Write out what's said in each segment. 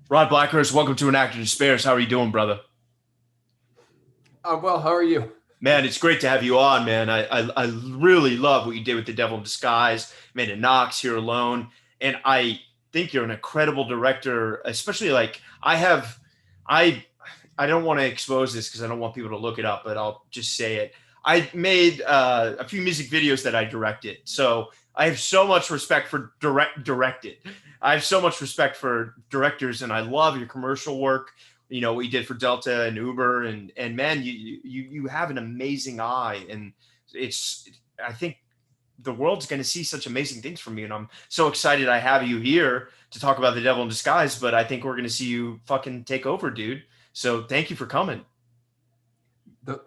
Rod Blackhurst, welcome to An Actor Despairs. How are you doing, brother? Well, how are you? Man, it's great to have you on, man. I really love what you did with The Devil in Disguise, Man in Knox, Here Alone, and I think you're an incredible director. Especially like I I don't want to expose this because I don't want people to look it up, but I'll just say it. I made a few music videos that I directed, so I have so much respect for directed. I have so much respect for directors, and I love your commercial work. You know what you did for Delta and Uber, and man, you have an amazing eye, and it's I think the world's going to see such amazing things from you, and I'm so excited I have you here to talk about The Devil in Disguise. But I think we're going to see you fucking take over, dude. So thank you for coming.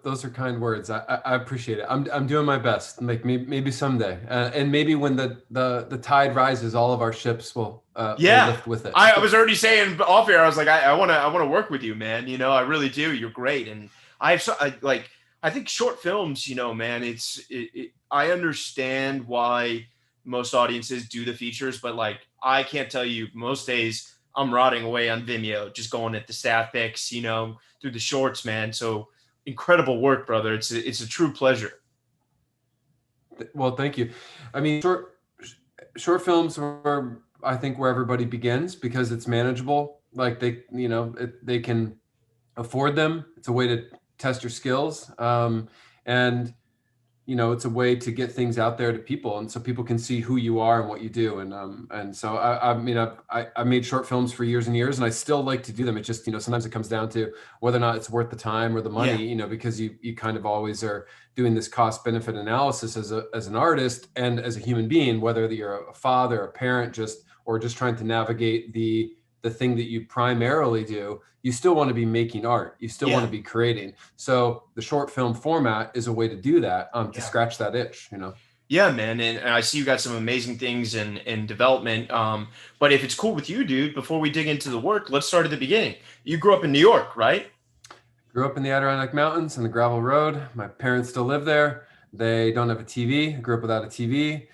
Those are kind words. I appreciate it. I'm doing my best. Like maybe someday, and maybe when the tide rises, all of our ships will Yeah. lift with it. I was already saying off air. I was like, I want to work with you, man. You know, I really do. You're great, and I have so like I think short films. You know, man, I understand why most audiences do the features, but like I can't tell you most days I'm rotting away on Vimeo, just going at the staff picks. You know, through the shorts, man. So incredible work, brother. It's a true pleasure. Well, thank you. I mean, short films are, I think, where everybody begins because it's manageable. Like they can afford them. It's a way to test your skills, and it's a way to get things out there to people, and so people can see who you are and what you do. And so I mean, I made short films for years and years, and I still like to do them. It just, sometimes it comes down to whether or not it's worth the time or the Yeah. money, because you kind of always are doing this cost benefit analysis as an artist and as a human being, whether that you're a father, a parent, or just trying to navigate the thing that you primarily do. You still want to be making art. You still want Yeah. to be creating. So the short film format is a way to do that, to Yeah. scratch that itch. Yeah, man, and I see you got some amazing things in development. But if it's cool with you, dude, before we dig into the work, let's start at the beginning. You grew up in New York, right? Grew up in the Adirondack Mountains on the gravel road. My parents still live there. They don't have a TV. I grew up without a TV.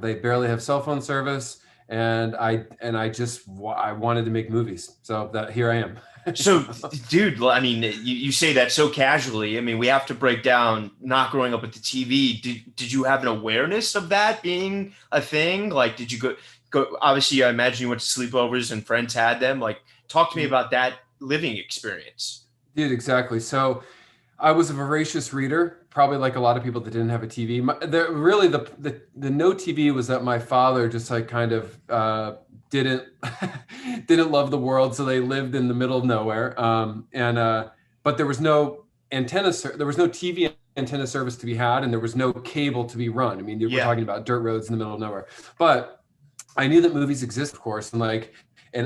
They barely have cell phone service, and I wanted to make movies. So that here I am. So, dude, I mean, you say that so casually. I mean, we have to break down not growing up with the TV. Did you have an awareness of that being a thing? Like, did you go? Obviously, I imagine you went to sleepovers and friends had them. Like, talk to me about that living experience. Dude, exactly. So I was a voracious reader, probably like a lot of people that didn't have a TV. Really, the no TV was that my father just like kind of didn't didn't love the world, so they lived in the middle of nowhere. But there was no there was no TV antenna service to be had, and there was no cable to be run. I mean, we're Yeah. talking about dirt roads in the middle of nowhere. But I knew that movies exist, of course, and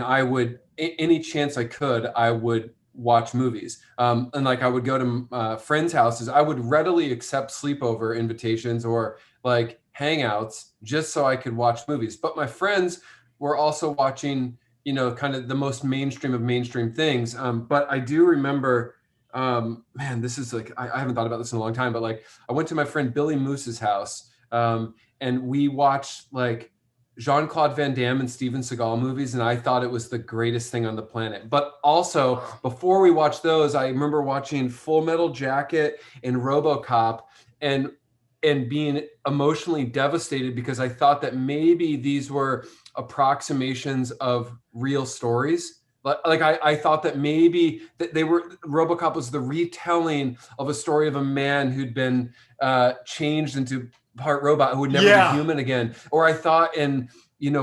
I would any chance I could, I would watch movies. And like I would go to friends' houses. I would readily accept sleepover invitations or like hangouts just so I could watch movies. But my friends were also watching, kind of the most mainstream of mainstream things. But I do remember, man, this is like I haven't thought about this in a long time. But like I went to my friend Billy Moose's house, and we watched like Jean-Claude Van Damme and Steven Seagal movies, and I thought it was the greatest thing on the planet. But also, before we watched those, I remember watching Full Metal Jacket and RoboCop, and being emotionally devastated because I thought that maybe these were approximations of real stories. Like I thought that maybe that RoboCop was the retelling of a story of a man who'd been changed into part robot who would never be Yeah. human again. Or I thought in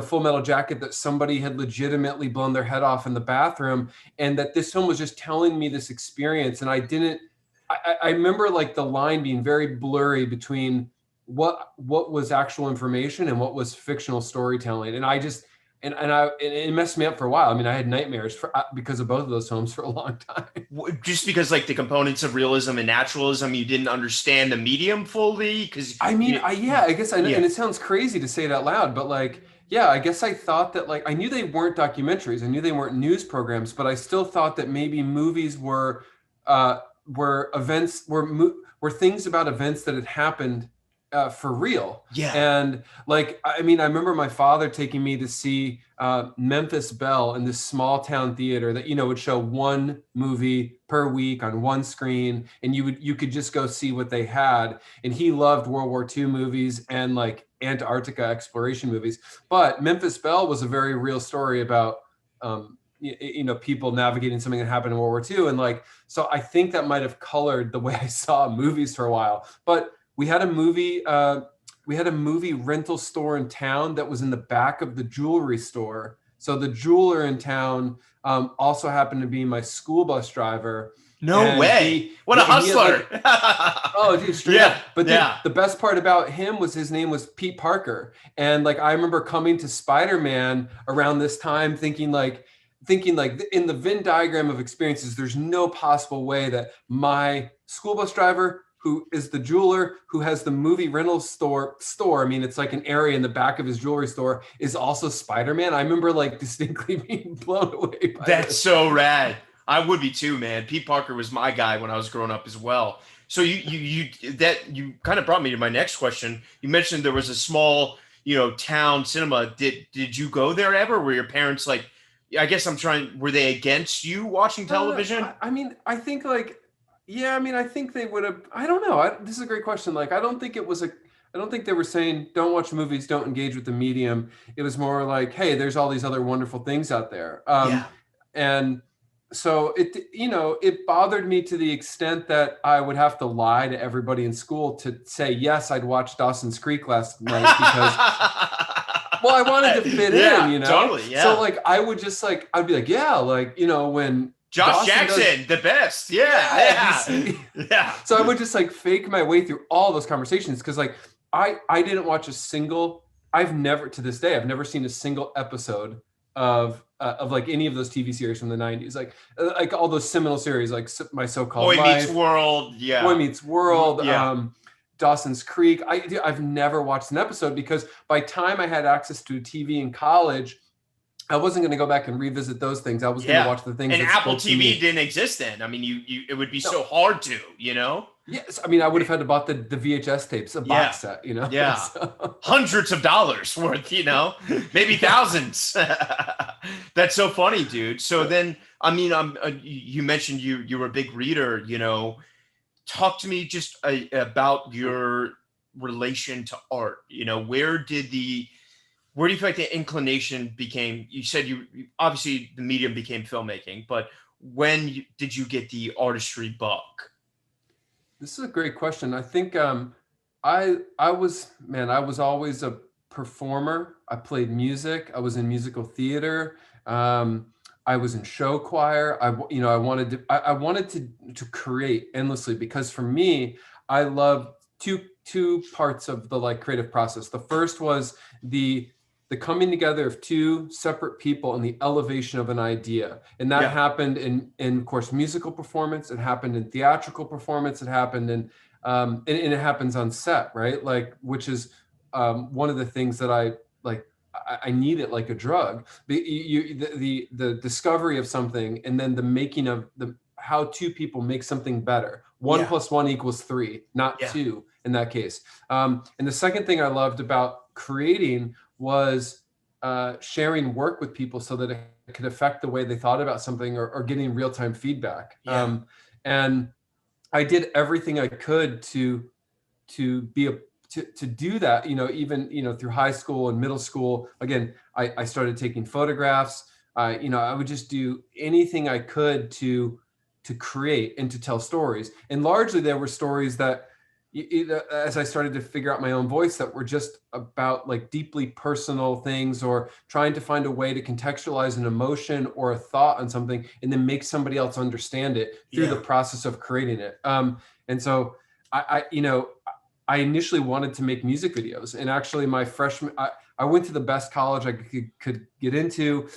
Full Metal Jacket that somebody had legitimately blown their head off in the bathroom, and that this film was just telling me this experience. And I didn't. I remember like the line being very blurry between what was actual information and what was fictional storytelling. And I just and it messed me up for a while. I mean, I had nightmares because of both of those films for a long time. Just because like the components of realism and naturalism, you didn't understand the medium fully because I mean, I guess I know, yeah. and it sounds crazy to say it out loud, but like, yeah, I guess I thought that like I knew they weren't documentaries, I knew they weren't news programs, but I still thought that maybe movies were events were things about events that had happened for real. Yeah. And like, I mean, I remember my father taking me to see Memphis Belle in this small town theater that, you know, would show one movie per week on one screen, and you could just go see what they had. And he loved World War II movies and like Antarctica exploration movies. But Memphis Belle was a very real story about you know, people navigating something that happened in World War II. And like, so I think that might have colored the way I saw movies for a while. But we had a movie rental store in town that was in the back of the jewelry store. So the jeweler in town also happened to be my school bus driver. No way. What a hustler. Like, oh, dude, straight Yeah, up. But yeah. the best part about him was his name was Pete Parker. And like, I remember coming to Spider-Man around this time thinking like in the Venn diagram of experiences, there's no possible way that my school bus driver, who is the jeweler, who has the movie rental store. I mean, it's like an area in the back of his jewelry store, is also Spider-Man. I remember like distinctly being blown away by That's so rad. I would be too, man. Pete Parker was my guy when I was growing up as well. So you kind of brought me to my next question. You mentioned there was a small, you know, town cinema. Did you go there ever? Were your parents like, I guess were they against you watching television? I mean, I think like, yeah, I mean, I think they would have, I don't know. This is a great question. Like, I don't think they were saying, don't watch movies, don't engage with the medium. It was more like, hey, there's all these other wonderful things out there. Yeah. And so it bothered me to the extent that I would have to lie to everybody in school to say, yes, I'd watched Dawson's Creek last night because, well, I wanted to fit in, you know? Totally, yeah. So like, I'd be like, yeah, like, you know, when Josh Jackson, the best. Yeah. Yeah. So I would just like fake my way through all those conversations. Cause like, I didn't watch I've never seen a single episode of like any of those TV series from the 90s, like all those seminal series, like My So-Called Boy Meets World. Yeah. Boy Meets World. Yeah. Dawson's Creek. I've never watched an episode because by the time I had access to TV in college, I wasn't going to go back and revisit those things. I was going to watch the things. And that Apple TV didn't exist then. I mean, it would be so hard to, you know? Yes. I mean, I would have had to bought the VHS tapes, a box set, you know? Yeah. So. Hundreds of dollars worth, you know, maybe thousands. That's so funny, dude. So then, I mean, you mentioned you were a big reader, you know. Talk to me just about your relation to art. You know, where do you feel like the inclination became? You said obviously the medium became filmmaking, but when did you get the artistry bug? This is a great question. I think I was always a performer. I played music. I was in musical theater. I was in show choir. I wanted to create endlessly because for me, I love two parts of the like creative process. The first was the coming together of two separate people and the elevation of an idea. And that happened in of course, musical performance. It happened in theatrical performance. It happened in, and it happens on set, right? Like, which is one of the things that I need it like a drug. The discovery of something and then the making of how two people make something better. 1 + 1 = 3, not 2 in that case. And the second thing I loved about creating was sharing work with people so that it could affect the way they thought about something or getting real-time feedback. And I did everything I could to do that, you know, even, you know, through high school and middle school. Again, I started taking photographs. You know, I would just do anything I could to create and to tell stories. And largely there were stories that, as I started to figure out my own voice, that were just about like deeply personal things or trying to find a way to contextualize an emotion or a thought on something and then make somebody else understand it through the process of creating it. And so I initially wanted to make music videos, and actually my freshman, I went to the best college I could get into.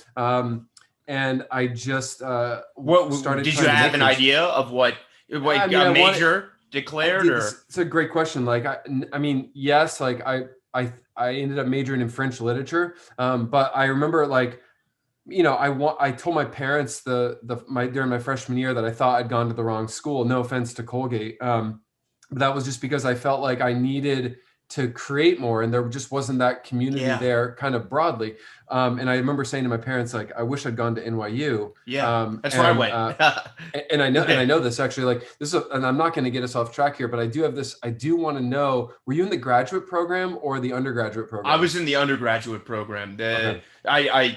And I just started. Did you have an idea of what major declared? It's a great question. Like, I mean, yes, like I ended up majoring in French literature. But I remember like, you know, I told my parents during my freshman year that I thought I'd gone to the wrong school. No offense to Colgate. But that was just because I felt like I needed to create more, and there just wasn't that community Yeah. there kind of broadly. And I remember saying to my parents, like, I wish I'd gone to NYU. Yeah. That's where I went. And I know this actually, like this is, and I'm not going to get us off track here, but I do want to know, were you in the graduate program or the undergraduate program? I was in the undergraduate program. Okay. I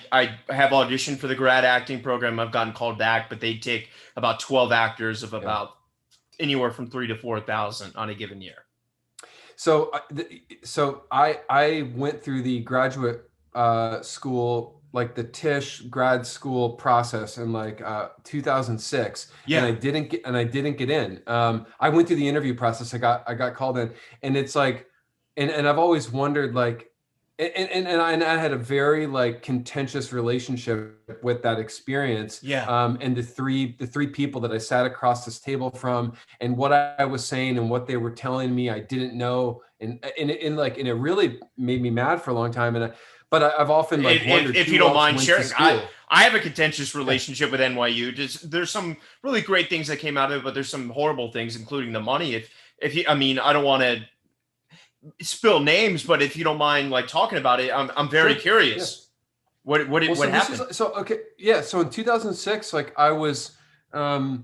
have auditioned for the grad acting program. I've gotten called back, but they take about 12 actors of about anywhere from 3,000 to 4,000 on a given year. So I went through the graduate school, like the Tisch grad school process in like 2006. Yeah. And I didn't get in. I went through the interview process. I got called in, and it's like, and I've always wondered, like, and I had a very like contentious relationship with that experience. Yeah. And the three people that I sat across this table from, and what I was saying and what they were telling me, I didn't know, and it really made me mad for a long time. But I've often like wondered, if you don't mind sharing, I have a contentious relationship with NYU. There's some really great things that came out of it, but there's some horrible things, including the money. If you, I mean, I don't want to spill names, but if you don't mind like talking about it, I'm very curious. Yeah. What happened? So in 2006, like I was, I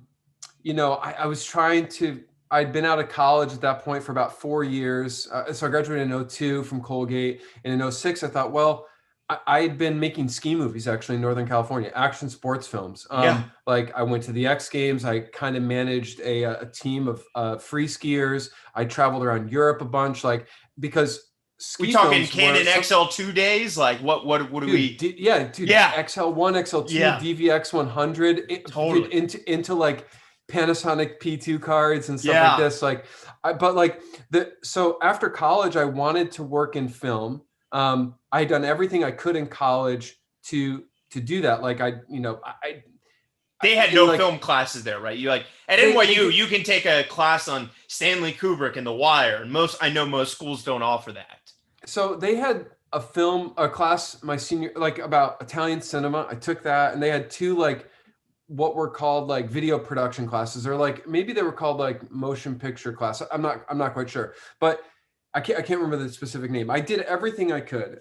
was trying to. I'd been out of college at that point for about 4 years. So I graduated in 2002 from Colgate, and in 2006 I thought, well, I had been making ski movies actually in Northern California, action sports films. Like I went to the X Games. I kind of managed a team of free skiers. I traveled around Europe a bunch, like because ski we talking films Canon XL2 days. Like what do we? Dude, XL1, XL2, DVX 100, totally into like Panasonic P2 cards and stuff like this. Like, so after college, I wanted to work in film. I had done everything I could in college to do that. Like they had no film classes there, right? You like at NYU, you can take a class on Stanley Kubrick and The Wire, and I know most schools don't offer that. So they had a class my senior, like about Italian cinema. I took that, and they had two like what were called like video production classes, or like maybe they were called like motion picture class. I'm not quite sure, but I can't remember the specific name. I did everything I could.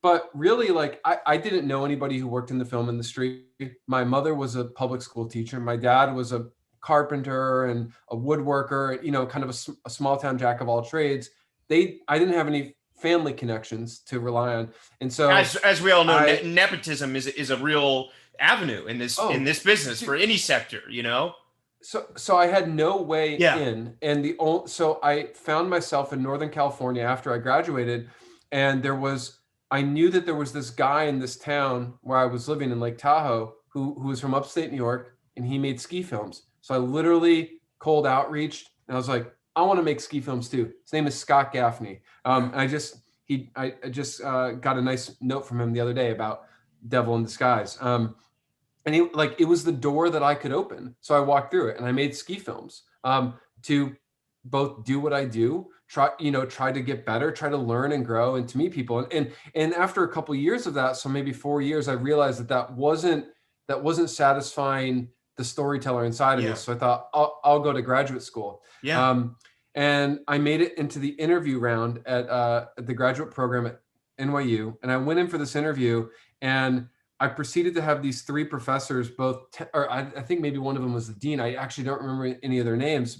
But really, like I didn't know anybody who worked in the film industry. My mother was a public school teacher. My dad was a carpenter and a woodworker, kind of a small town jack of all trades. I didn't have any family connections to rely on. And so as we all know, nepotism is a real avenue in this business for any sector, So I had no way in, and so I found myself in Northern California after I graduated, and I knew that there was this guy in this town where I was living in Lake Tahoe who was from upstate New York, and he made ski films. So I literally cold outreached, and I was like, I want to make ski films too. His name is Scott Gaffney. I just got a nice note from him the other day about Devil in Disguise. And it was the door that I could open. So I walked through it, and I made ski films to both do what I do, try to get better, try to learn and grow and to meet people. And after a couple of years of that, so maybe 4 years, I realized that wasn't satisfying the storyteller inside of me. So I thought I'll go to graduate school. And I made it into the interview round at the graduate program at NYU. And I went in for this interview, and I proceeded to have these three professors, I think maybe one of them was the dean. I actually don't remember any of their names.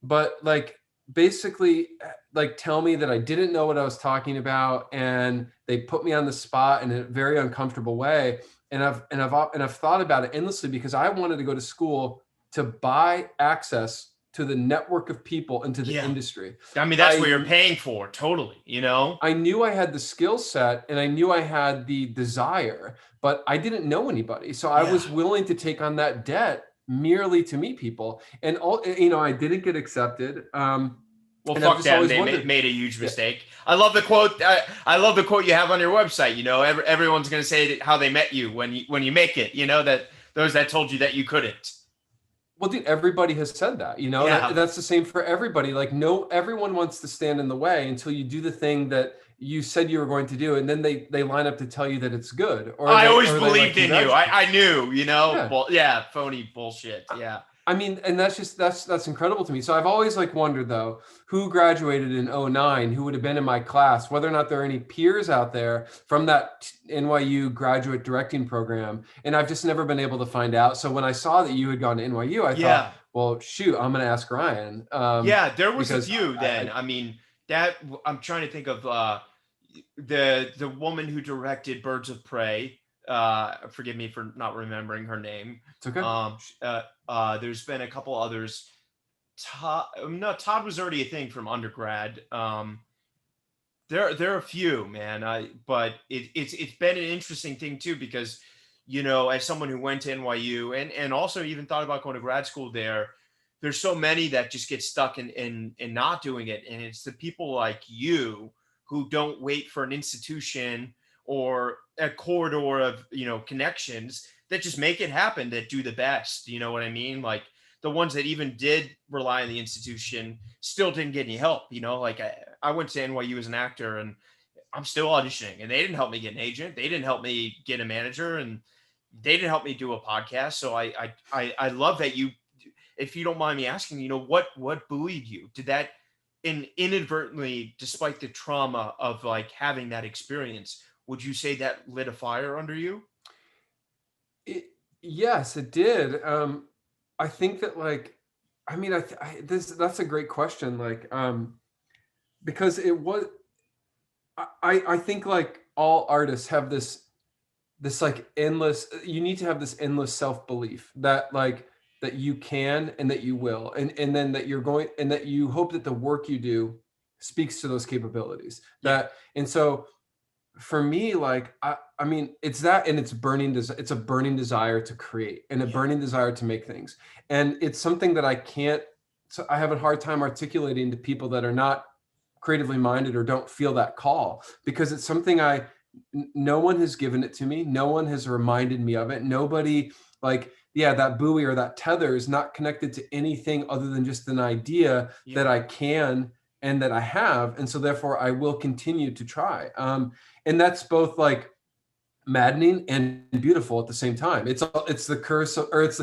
But like basically like tell me that I didn't know what I was talking about, and they put me on the spot in a very uncomfortable way. And I've thought about it endlessly, because I wanted to go to school to buy access to the network of people into the industry. I mean, that's what you're paying for. Totally. I knew I had the skill set, and I knew I had the desire, but I didn't know anybody. So I was willing to take on that debt merely to meet people. And I didn't get accepted. Well, fuck them. They made a huge mistake. I love the quote. I love the quote you have on your website. Everyone's going to say how they met you when you make it. That those that told you that you couldn't. Well, dude, everybody has said that. That's the same for everybody. Like, everyone wants to stand in the way until you do the thing that you said you were going to do, and then they line up to tell you that it's good. I always believed in you. I knew. Phony bullshit. Yeah. I mean, and that's incredible to me. So I've always like wondered though, who graduated in '09, who would have been in my class, whether or not there are any peers out there from that NYU graduate directing program. And I've just never been able to find out. So when I saw that you had gone to NYU, I thought, Yeah. well, shoot, I'm going to ask Ryan, Yeah, there was a because few then. I I mean, that I'm trying to think of the woman who directed Birds of Prey. Forgive me for not remembering her name. it's okay. There's been a couple others. Todd, no, Todd was already a thing from undergrad. There are a few, man. But it's been an interesting thing too, because as someone who went to NYU and also even thought about going to grad school there, there's so many that just get stuck in not doing it, and it's the people like you who don't wait for an institution or a corridor of connections that just make it happen, that do the best. You know what I mean? Like the ones that even did rely on the institution still didn't get any help. Like I went to NYU as an actor, and I'm still auditioning, and they didn't help me get an agent. They didn't help me get a manager, and they didn't help me do a podcast. So I love that you, if you don't mind me asking, what buoyed you? Did that inadvertently, despite the trauma of like having that experience, would you say that lit a fire under you? Yes, it did. I think that like, I mean, that's a great question. Like, because it was, I think like all artists have this like endless, you need to have this endless self-belief that like, that you can and that you will, and then that you're going, and that you hope that the work you do speaks to those capabilities. Yeah. And so for me, like I mean, it's that, and it's it's a burning desire to create and a Yeah. burning desire to make things. And it's something that I can't, so I have a hard time articulating to people that are not creatively minded or don't feel that call, because it's something no one has given it to me. No one has reminded me of it. Nobody, like, yeah, that buoy or that tether is not connected to anything other than just an idea that Yeah. I can and that I have. And so therefore I will continue to try. And that's both like maddening and beautiful at the same time. It's the curse of, or it's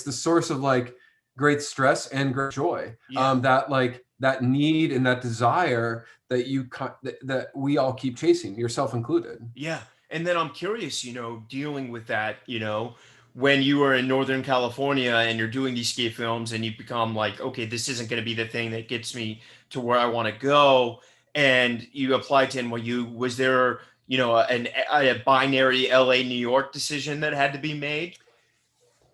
the source of like great stress and great joy. Yeah. That like that need and that desire that that we all keep chasing, yourself included. Yeah. And then I'm curious, dealing with that, when you were in Northern California and you're doing these ski films and you become like, okay, this isn't going to be the thing that gets me to where I want to go. And you applied to NYU. Was there, a binary LA, New York decision that had to be made?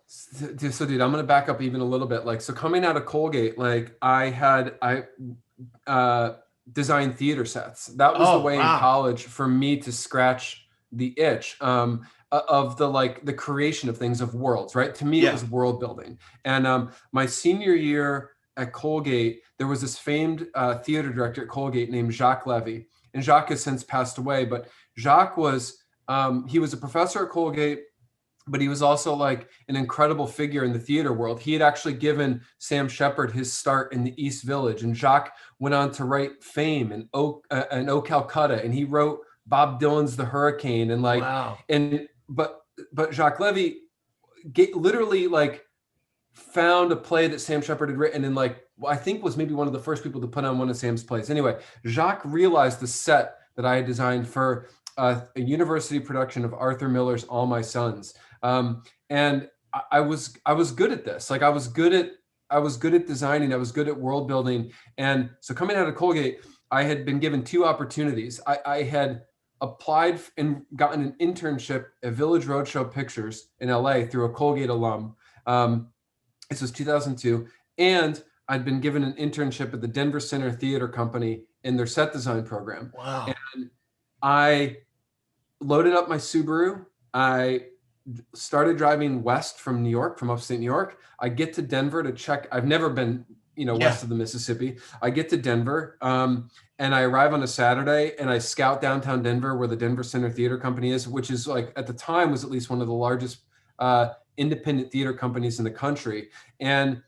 So dude, I'm gonna back up even a little bit. Like, so coming out of Colgate, like I designed theater sets. That was the Oh, way in wow. college for me to scratch the itch, of the like the creation of things, of worlds. Right, to me it Yeah. was world building. And my senior year at Colgate, there was this famed theater director at Colgate named Jacques Levy, and Jacques has since passed away. But Jacques was he was a professor at Colgate, but he was also like an incredible figure in the theater world. He had actually given Sam Shepard his start in the East Village, and Jacques went on to write Fame and O Calcutta, and he wrote Bob Dylan's The Hurricane, and like, Wow. and but Jacques Levy literally like found a play that Sam Shepard had written, and like I think was maybe one of the first people to put on one of Sam's plays. Anyway, Jacques realized the set that I had designed for a university production of Arthur Miller's All My Sons. And I was good at this. Like I was good at designing. I was good at world building. And so coming out of Colgate, I had been given two opportunities. I had applied and gotten an internship at Village Roadshow Pictures in LA through a Colgate alum. This was 2002. And I'd been given an internship at the Denver Center Theater Company in their set design program. Wow. And I loaded up my Subaru. I started driving west from New York, from upstate New York. I get to Denver to check. I've never been, Yeah. west of the Mississippi. I get to Denver, and I arrive on a Saturday, and I scout downtown Denver where the Denver Center Theater Company is, which is like at the time was at least one of the largest independent theater companies in the country. And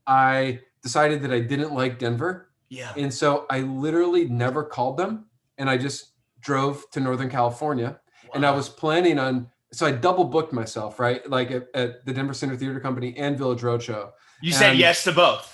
I decided that I didn't like Denver. Yeah. And so I literally never called them, and I just drove to Northern California. Wow. And I was planning on, so I double booked myself, right? Like at the Denver Center Theater Company and Village Roadshow. You said yes to both.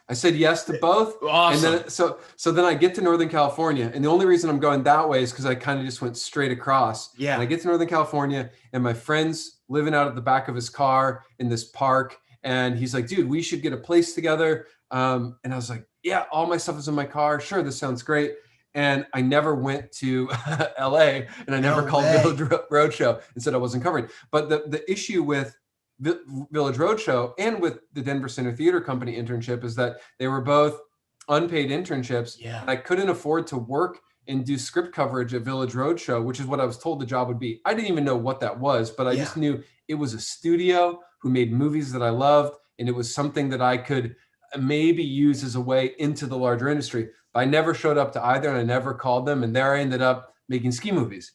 I said yes to both. Awesome. And then so then I get to Northern California, and the only reason I'm going that way is because I kind of just went straight across. Yeah. And I get to Northern California, and my friend's living out at the back of his car in this park, and he's like, "Dude, we should get a place together." And I was like, "Yeah, all my stuff is in my car. Sure, this sounds great." And I never went to LA, and I never called Village Roadshow and said I wasn't covering. But the issue with Village Roadshow and with the Denver Center Theater Company internship is that they were both unpaid internships. Yeah. And I couldn't afford to work and do script coverage at Village Roadshow, which is what I was told the job would be. I didn't even know what that was, but I just knew it was a studio who made movies that I loved, and it was something that I could maybe use as a way into the larger industry. But I never showed up to either, and I never called them, and there I ended up making ski movies.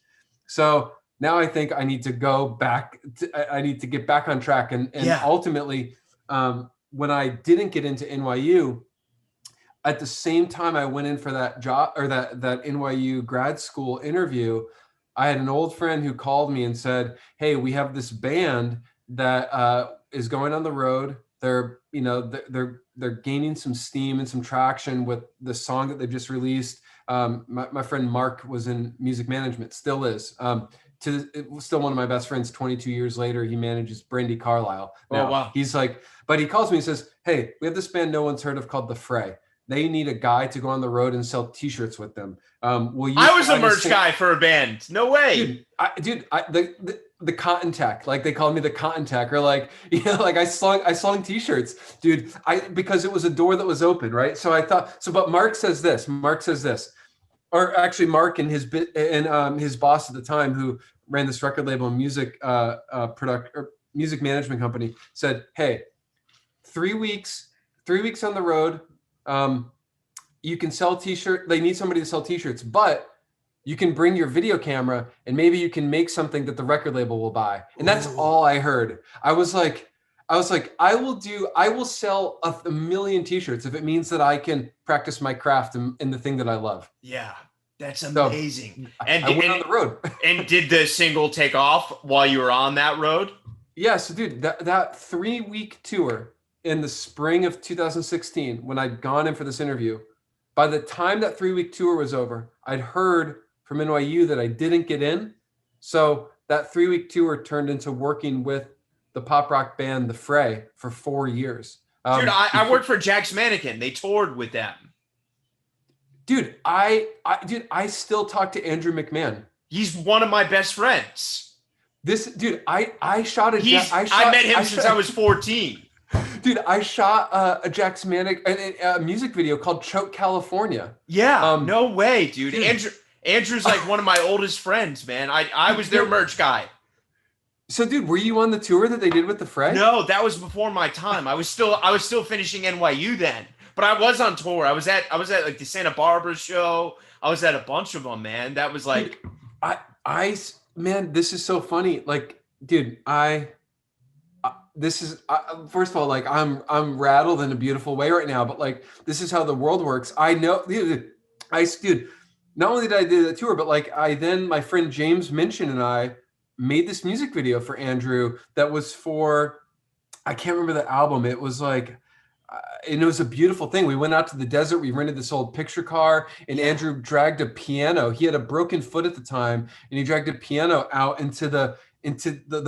So now I think I need to go back. I need to get back on track. And ultimately, when I didn't get into NYU, at the same time I went in for that job or that NYU grad school interview, I had an old friend who called me and said, "Hey, we have this band that is going on the road. They're gaining some steam and some traction with the song that they've just released." My friend Mark was in music management, still is. Still one of my best friends 22 years later. He manages Brandy Carlisle. Now, oh, wow. He's like, but he calls me and says, "Hey, we have this band no one's heard of called The Fray. They need a guy to go on the road and sell t-shirts with them. Will you?" I was a merch guy for a band. No way. Dude, the cotton tech, like they called me the cotton tech, or like, like I slung t-shirts, dude, because it was a door that was open. Right. So I thought, but Mark says this, or actually Mark and his boss at the time, who ran this record label and music music management company, said, "Hey, 3 weeks on the road. You can sell t-shirts. They need somebody to sell t-shirts, but you can bring your video camera and maybe you can make something that the record label will buy." And that's all I heard. I was like, I will sell a million t-shirts if it means that I can practice my craft in the thing that I love. Yeah, that's amazing. So I went on the road. And did the single take off while you were on that road? Yeah, so dude, that 3-week tour in the spring of 2016, when I'd gone in for this interview, by the time that 3-week tour was over, I'd heard from NYU that I didn't get in. So that 3-week tour turned into working with the pop rock band The Fray for 4 years. Dude, I worked for Jack's Mannequin. They toured with them. Dude, I still talk to Andrew McMahon. He's one of my best friends. I shot a I met him since I was 14. Dude, I shot a Jack's a music video called Choke California. Yeah, no way, dude. Andrew's like one of my oldest friends, man. I was their merch guy. So, dude, were you on the tour that they did with The Fray? No, that was before my time. I was still finishing NYU then, but I was on tour. I was at like the Santa Barbara show. I was at a bunch of them, man. That was like, dude, man, this is so funny. Like, dude, this is first of all, like I'm rattled in a beautiful way right now, but like this is how the world works. I know, dude, not only did I do the tour, but like my friend James Minchin and I made this music video for Andrew that was for, I can't remember the album. It was like, and it was a beautiful thing. We went out to the desert. We rented this old picture car, and Andrew dragged a piano. He had a broken foot at the time, and he dragged a piano out into the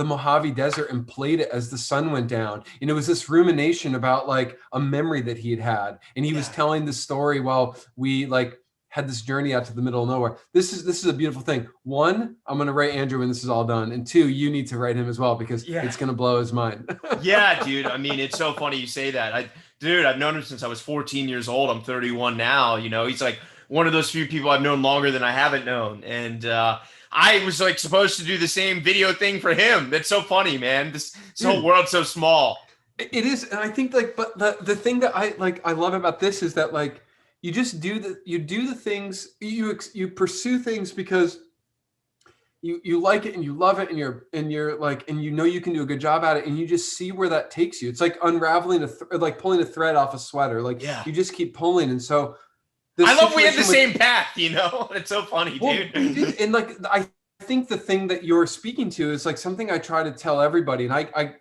Mojave Desert and played it as the sun went down. And it was this rumination about like a memory that he had. And he was telling the story while we like had this journey out to the middle of nowhere. This is a beautiful thing. One, I'm going to write Andrew when this is all done. And two, you need to write him as well, because it's going to blow his mind. Yeah, dude. I mean, it's so funny you say that. I've known him since I was 14 years old. I'm 31 now. He's like one of those few people I've known longer than I haven't known. And, I was like supposed to do the same video thing for him. That's so funny, man. This whole world's so small. It is. And I think like, but the thing that I love about this is that like, you just do the things, you pursue things because you like it and you love it and you're like, and you can do a good job at it, and you just see where that takes you. It's like unraveling like pulling a thread off a sweater. Like you just keep pulling. And so, I love we have the same path, It's so funny, dude. And like I think the thing that you're speaking to is like something I try to tell everybody, and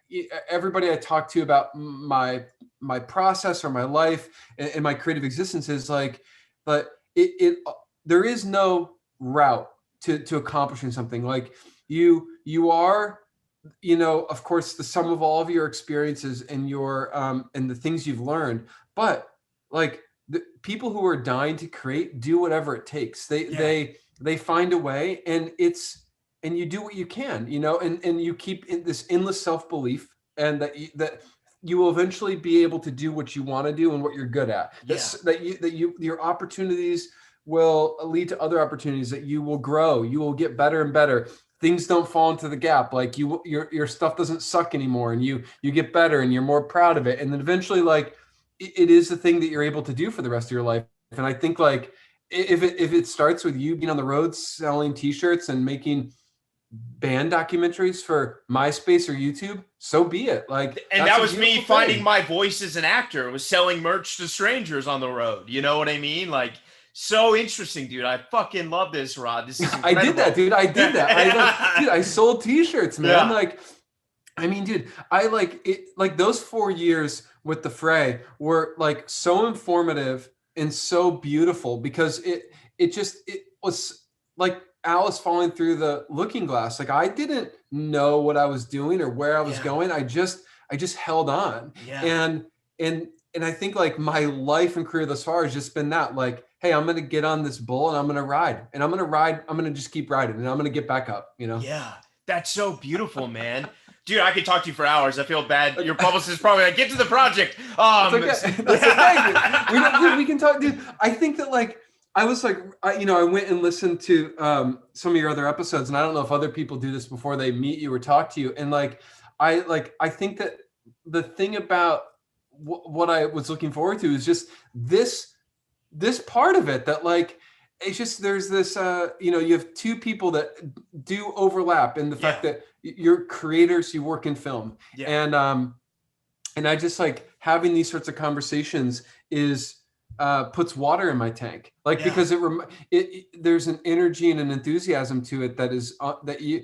everybody I talk to about my my process or my life and my creative existence is like, but it there is no route to accomplishing something. Like you are, of course, the sum of all of your experiences and your and the things you've learned, but like the people who are dying to create do whatever it takes. They find a way, and you do what you can, and you keep in this endless self-belief, and that you will eventually be able to do what you want to do and what you're good at. Your opportunities will lead to other opportunities, that you will grow, you will get better and better. Things don't fall into the gap. Like your stuff doesn't suck anymore, and you get better and you're more proud of it. And then eventually, like it is the thing that you're able to do for the rest of your life. And I think like if it starts with you being on the road selling t-shirts and making band documentaries for MySpace or YouTube, so be it. Like, and that was me finding my voice as an actor. It was selling merch to strangers on the road. You know what I mean? Like, so interesting, dude. I fucking love this, Rod. This is incredible. I did that, dude. I did that. Dude, I sold t-shirts, man. Yeah. Like, I mean, dude, I like it. Like those 4 years with the Fray were like so informative and so beautiful, because it was like Alice falling through the looking glass. Like I didn't know what I was doing or where I was going. I just held on. Yeah. And I think like my life and career thus far has just been that, like, hey, I'm going to get on this bull and I'm going to ride, and I'm going to just keep riding, and I'm going to get back up, Yeah. That's so beautiful, man. Dude, I could talk to you for hours. I feel bad. Your publicist probably like, get to the project. It's okay. That's okay. We can talk, dude. I think that like, I was like, I went and listened to some of your other episodes, and I don't know if other people do this before they meet you or talk to you. And like, I think that the thing about what I was looking forward to is just this part of it, that like, it's just, there's this, you have two people that do overlap in the fact that you're creators, you work in film. And I just like having these sorts of conversations is, puts water in my tank, like, because there's an energy and an enthusiasm to it that is, that you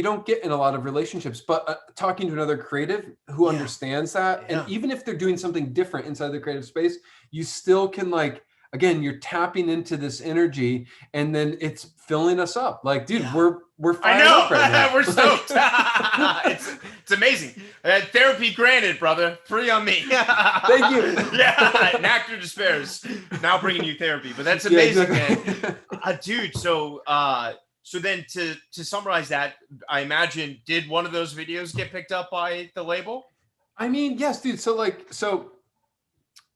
don't get in a lot of relationships, but talking to another creative who understands that. And even if they're doing something different inside the creative space, you still can, like, again, you're tapping into this energy, and then it's filling us up. Like, dude, we're fired up right now. We're stoked. It's amazing. Therapy granted, brother. Free on me. Thank you. An actor despairs. Now bringing you therapy, but that's amazing, man. Dude, so then to summarize that, I imagine, did one of those videos get picked up by the label? I mean, yes, dude. So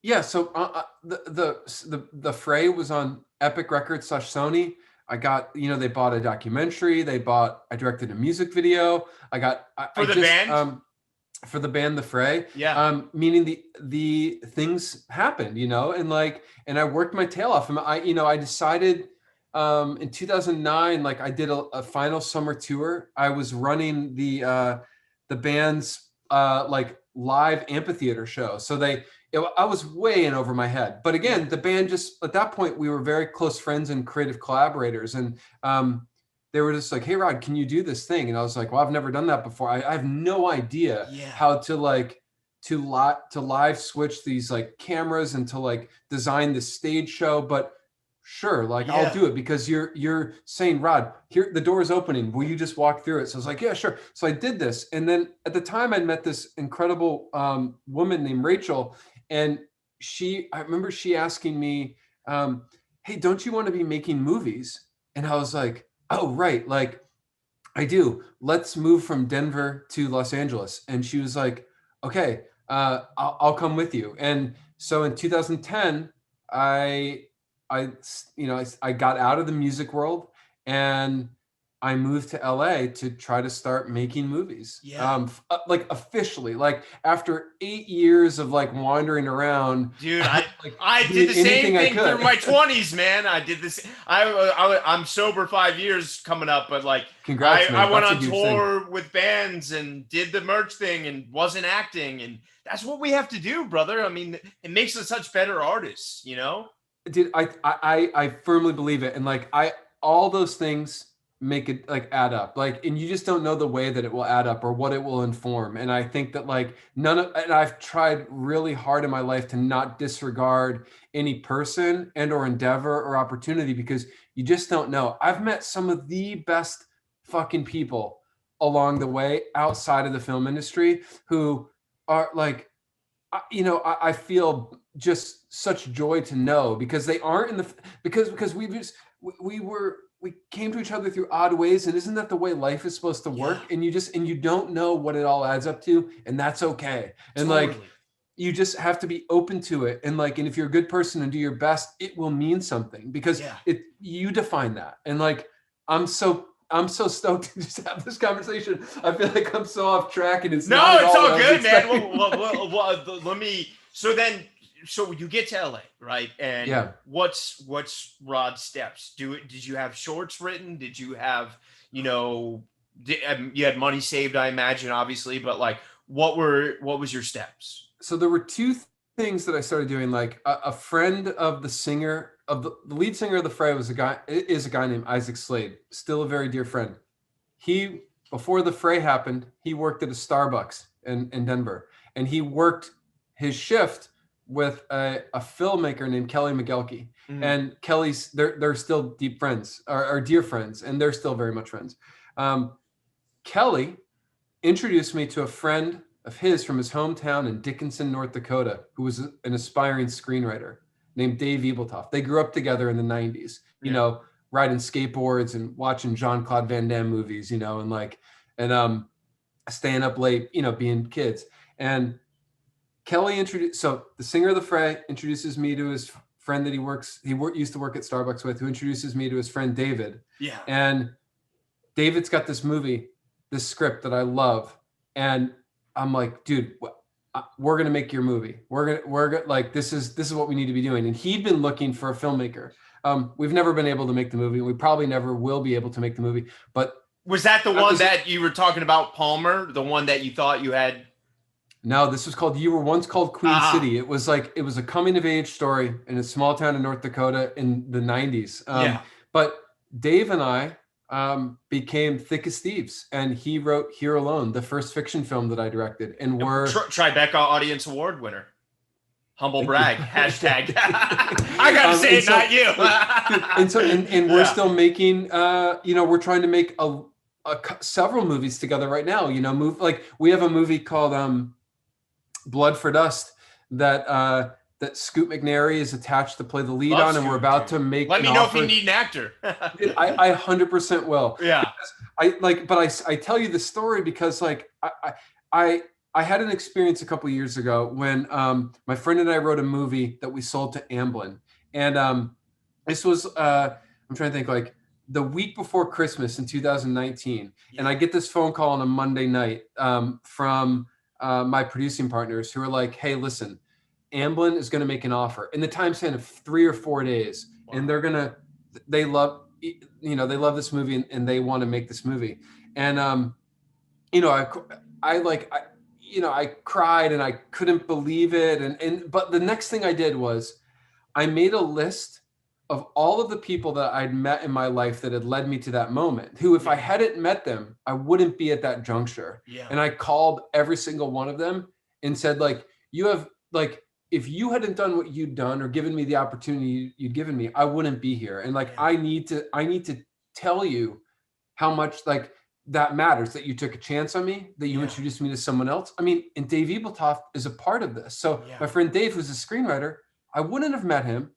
the Fray was on Epic Records / Sony. I got, they bought a documentary. I directed a music video. For the band, The Fray. Meaning the things happened, and I worked my tail off. And I decided in 2009, like I did a final summer tour. I was running the band's like live amphitheater show. So I was way in over my head. But again, the band just, at that point, we were very close friends and creative collaborators. And they were just like, hey, Rod, can you do this thing? And I was like, well, I've never done that before. I have no idea how to live switch these like cameras and to like design this stage show. But sure, like I'll do it, because you're saying, Rod, here, the door is opening. Will you just walk through it? So I was like, yeah, sure. So I did this. And then at the time I met this incredible woman named Rachel. And I remember she asking me, hey, don't you want to be making movies? And I was like, oh, right. Like I do. Let's move from Denver to Los Angeles. And she was like, okay, I'll come with you. And so in 2010, I got out of the music world, and I moved to LA to try to start making movies. Like officially, like after 8 years of like wandering around. Dude, I did the same thing through my 20s, man. I did this. I'm sober 5 years coming up, but like, congrats, man. I went on tour with bands and did the merch thing and wasn't acting. And that's what we have to do, brother. I mean, it makes us such better artists, Dude, I firmly believe it. And like all those things make it like add up, like, and you just don't know the way that it will add up or what it will inform. And I think that like and I've tried really hard in my life to not disregard any person and or endeavor or opportunity, because you just don't know. I've met some of the best fucking people along the way outside of the film industry who are like, I feel just such joy to know, because they aren't in the, because we came to each other through odd ways, and isn't that the way life is supposed to work? Yeah. And you don't know what it all adds up to, and that's okay. And like, Totally. you just have to be open to it, and like, and if you're a good person and do your best, it will mean something, because Yeah. you define that. And like, I'm so stoked to just have this conversation. I feel like I'm so off track, and it's No, not at it's all all what I was good, man. expecting. Let me. So you get to LA, right? And Yeah. what's Rod's steps? Did you have shorts written? Did you have, you had money saved, I imagine, obviously, but like, what was your steps? So there were two things that I started doing. Like a friend of the singer of the lead singer of the Fray is a guy named Isaac Slade, still a very dear friend. He, before the Fray happened, he worked at a Starbucks in Denver, and he worked his shift with a filmmaker named Kelly McGelkey. Mhm. And Kelly's, they're still deep friends, or dear friends, and they're still very much friends. Kelly introduced me to a friend of his from his hometown in Dickinson, North Dakota, who was an aspiring screenwriter named Dave Ebeltoft. They grew up together in the 90s, riding skateboards and watching Jean-Claude Van Damme movies, and like, and staying up late, being kids. And Kelly so the singer of the Fray introduces me to his friend that used to work at Starbucks with, who introduces me to his friend David. Yeah. And David's got this script that I love. And I'm like, dude, we're going to make your movie. We're going to like, this is what we need to be doing. And he'd been looking for a filmmaker. We've never been able to make the movie. We probably never will be able to make the movie, but was that the one that you were talking about, Palmer, the one that you thought you had? No, this was called You Were Once Called Queen City. It was a coming of age story in a small town in North Dakota in the 90s. But Dave and I became thick as thieves, and he wrote Here Alone, the first fiction film that I directed, and we're Tribeca Audience Award winner. Humble brag. Hashtag. I gotta say it, not you. and we're still making. We're trying to make several movies together right now. We have a movie called Blood for Dust that Scoot McNairy is attached to play the lead on, and we're about to make. Let me know if you need an actor. I 100% will. Yeah. I tell you the story because I had an experience a couple of years ago when my friend and I wrote a movie that we sold to Amblin, and this was I'm trying to think, like the week before Christmas in 2019, and I get this phone call on a Monday night from my producing partners, who are like, hey, listen, Amblin is going to make an offer in the time span of 3 or 4 days. Wow. And they love this movie, and they want to make this movie. And, I cried and I couldn't believe it. But the next thing I did was I made a list of all of the people that I'd met in my life that had led me to that moment, who, if I hadn't met them, I wouldn't be at that juncture. Yeah. And I called every single one of them and said, like, if you hadn't done what you'd done or given me the opportunity you'd given me, I wouldn't be here. And like, I need to tell you how much like that matters, that you took a chance on me, that you introduced me to someone else. I mean, and Dave Ebeltoft is a part of this. So my friend Dave, who's a screenwriter, I wouldn't have met him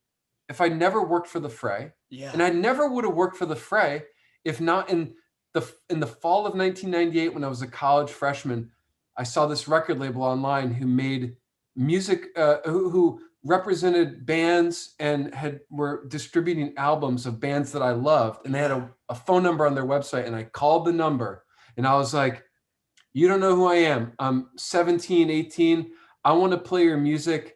if I never worked for the Fray. Yeah. And I never would have worked for the Fray if not in the fall of 1998, when I was a college freshman. I saw this record label online who made music, who represented bands and were distributing albums of bands that I loved. And they had a phone number on their website, and I called the number and I was like, you don't know who I am. I'm 17, 18. I want to play your music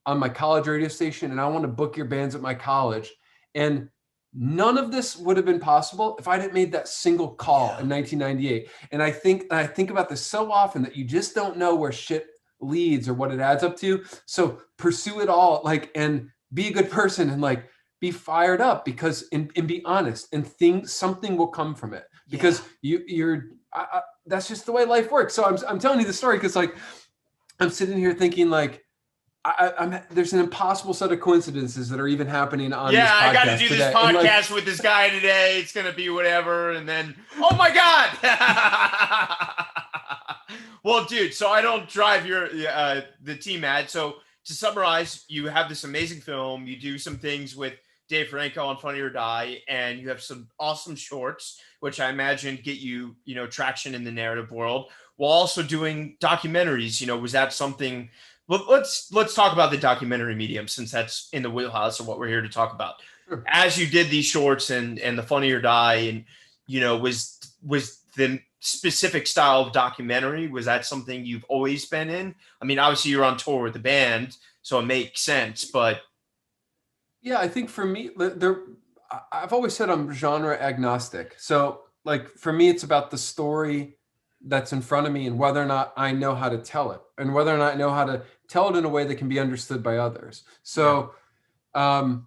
on my college radio station, and I want to book your bands at my college. And none of this would have been possible if I hadn't made that single call in 1998. And I think about this so often, that you just don't know where shit leads or what it adds up to. So pursue it all, like, and be a good person, and like, be fired up because and be honest and something will come from it because that's just the way life works. So I'm telling you the story because like I'm sitting here thinking like there's an impossible set of coincidences that are even happening on this I got to podcast do this today. podcast with this guy today. It's going to be whatever. And then, oh my God. Well, dude, so I don't drive the team ad. So to summarize, you have this amazing film. You do some things with Dave Franco on Funny or Die, and you have some awesome shorts, which I imagine get you, traction in the narrative world, while also doing documentaries. Was that something? Well, let's talk about the documentary medium since that's in the wheelhouse of what we're here to talk about. Sure. As you did these shorts and the Funny or Die, and was the specific style of documentary, was that something you've always been in? I mean, obviously you're on tour with the band, so it makes sense. But yeah, I think for me, I've always said I'm genre agnostic. So like for me, it's about the story that's in front of me and whether or not I know how to tell it and whether or not I know how to tell it in a way that can be understood by others. So, and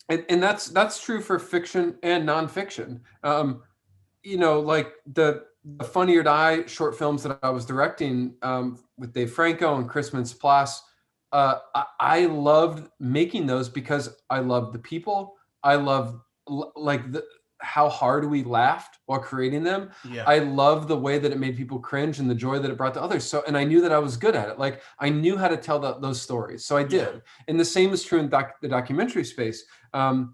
that's true for fiction and nonfiction. Like the Funny or Die short films that I was directing with Dave Franco and Chris Mintz-Plasse, I loved making those because I loved the people. I loved how hard we laughed while creating them. Yeah. I love the way that it made people cringe and the joy that it brought to others. So, and I knew that I was good at it. Like I knew how to tell those stories. So I did. Yeah. And the same is true in the documentary space. And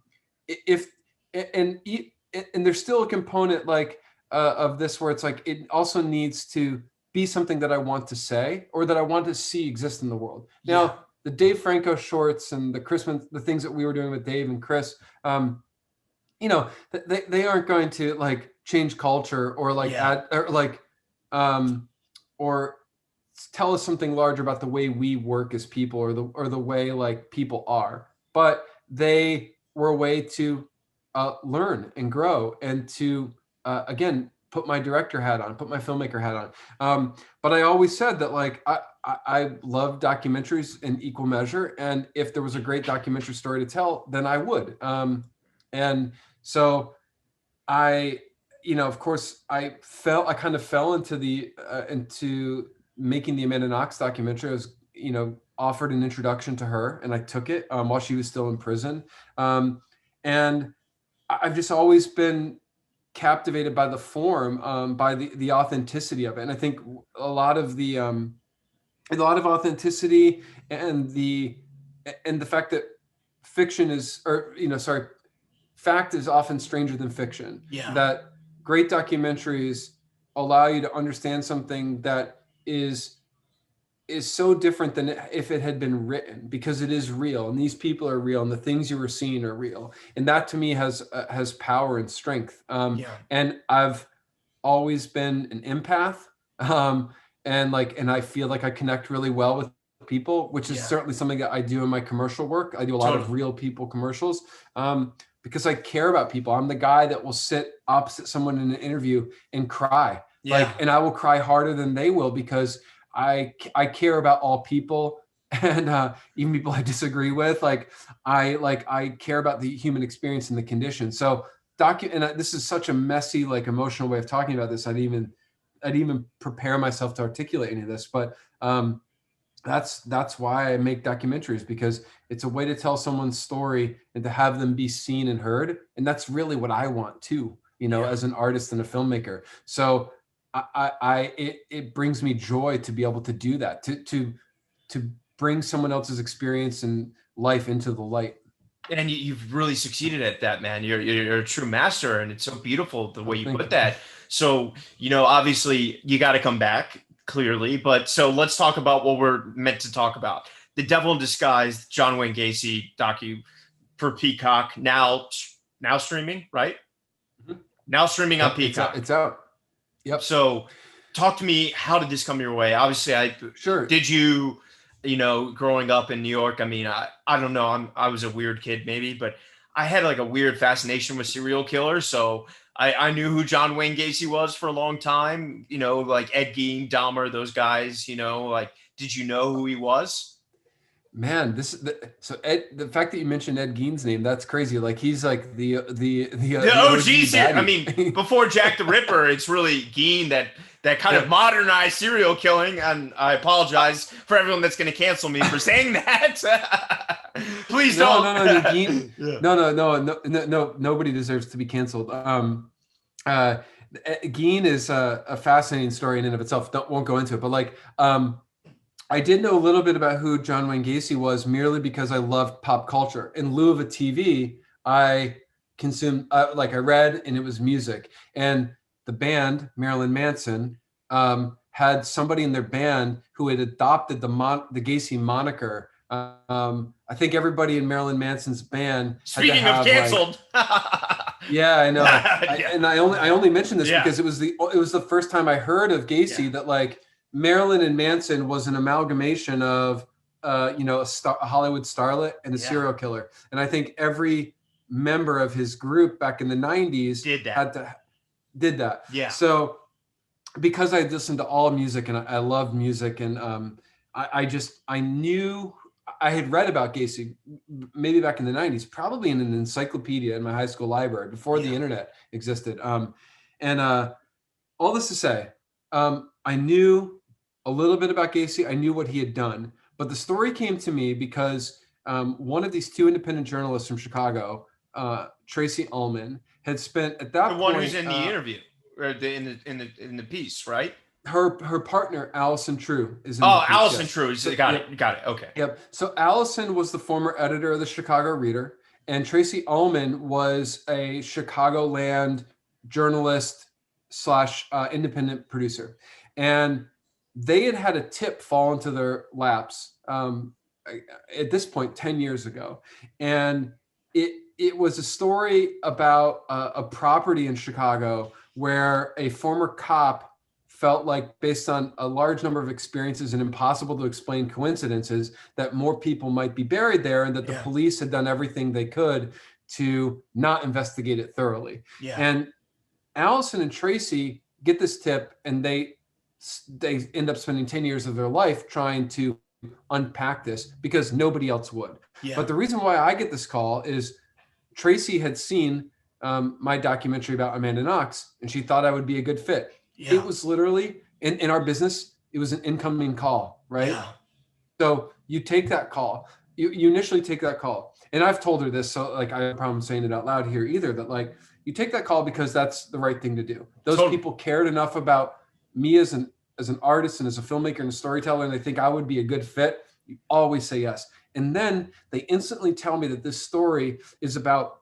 there's still a component like of this where it's like, it also needs to be something that I want to say or that I want to see exist in the world. Now, the Dave Franco shorts and the things that we were doing with Dave and Chris, they aren't going to like change culture or like add or like or tell us something larger about the way we work as people or the way like people are, but they were a way to learn and grow and to again put my director hat on, put my filmmaker hat on. But I always said that like I love documentaries in equal measure, and if there was a great documentary story to tell, then I would. And so I, of course, I kind of fell into making the Amanda Knox documentary. I was, offered an introduction to her, and I took it while she was still in prison. And I've just always been captivated by the form, by the authenticity of it. And I think a lot of authenticity and the fact that fiction is, fact is often stranger than fiction. Yeah. That great documentaries allow you to understand something that is so different than if it had been written, because it is real and these people are real and the things you were seeing are real. And that to me has power and strength. And I've always been an empath. And I feel like I connect really well with people, which is certainly something that I do in my commercial work. I do a lot of real people commercials. Because I care about people. I'm the guy that will sit opposite someone in an interview and cry. And I will cry harder than they will because I care about all people, and even people I disagree with. I care about the human experience and the condition. So this is such a messy, emotional way of talking about this. I'd even prepare myself to articulate any of this, but that's why I make documentaries, because it's a way to tell someone's story and to have them be seen and heard. And that's really what I want too, as an artist and a filmmaker. So it brings me joy to be able to do that, to bring someone else's experience and life into the light. And you've really succeeded at that, man. You're a true master, and it's so beautiful the way you put that. So, obviously you got to come back, clearly. But so let's talk about what we're meant to talk about. The Devil in Disguise, John Wayne Gacy docu for Peacock, now streaming, right? Mm-hmm. Now streaming on Peacock. It's out. Yep. So talk to me, how did this come your way? Obviously, did you, growing up in New York, I mean, I don't know, I was a weird kid maybe, but I had like a weird fascination with serial killers. So I knew who John Wayne Gacy was for a long time, like Ed Gein, Dahmer, those guys, did you know who he was? Man, so Ed, the fact that you mentioned Ed Gein's name, that's crazy. Like he's like The the OG OG I mean, baddie. before Jack the Ripper, it's really Gein that kind of Yeah. modernized serial killing. And I apologize for everyone that's going to cancel me for saying that. Please No, don't. no, no, Gene. Yeah. No, nobody deserves to be canceled. Uh, Geen is a fascinating story in and of itself. Won't go into it, but like, I did know a little bit about who John Wayne Gacy was merely because I loved pop culture. In lieu of a TV, I consumed, like I read, and it was music. And the band, Marilyn Manson, had somebody in their band who had adopted the Gacy moniker. I think everybody in Marilyn Manson's band had to Speaking of have like, canceled. yeah, I know. Yeah. And I only mentioned this Yeah. because it was the first time I heard of Gacy Yeah. that like Marilyn and Manson was an amalgamation of a Hollywood starlet and a Yeah. serial killer. And I think every member of his group back in the 90s did that. Yeah. So because I listened to all music and I love music, and I knew I had read about Gacy maybe back in the 90s, probably in an encyclopedia in my high school library before the internet existed. And all this to say, I knew a little bit about Gacy. I knew what he had done, but the story came to me because one of these two independent journalists from Chicago, Tracy Ullman, had spent at that The point. one who's in the interview, or in the piece, right? Her partner Allison True is in Oh, the piece. Allison Yes. True. So, Got yep. it. Got it. Okay. Yep. So Allison was the former editor of the Chicago Reader, and Tracy Ullman was a Chicagoland journalist slash independent producer, and they had a tip fall into their laps at this point 10 years ago, and it was a story about a property in Chicago where a former cop felt like, based on a large number of experiences and impossible to explain coincidences, that more people might be buried there, and that the police had done everything they could to not investigate it thoroughly. Yeah. And Allison and Tracy get this tip, and they end up spending 10 years of their life trying to unpack this because nobody else would. Yeah. But the reason why I get this call is Tracy had seen my documentary about Amanda Knox, and she thought I would be a good fit. Yeah. It was literally in our business, it was an incoming call, right? Yeah. So you take that call, you initially take that call. And I've told her this, so like I have no problem saying it out loud here either, that like you take that call because that's the right thing to do. Those people cared enough about me as an artist and as a filmmaker and a storyteller, and they think I would be a good fit. You always say yes. And then they instantly tell me that this story is about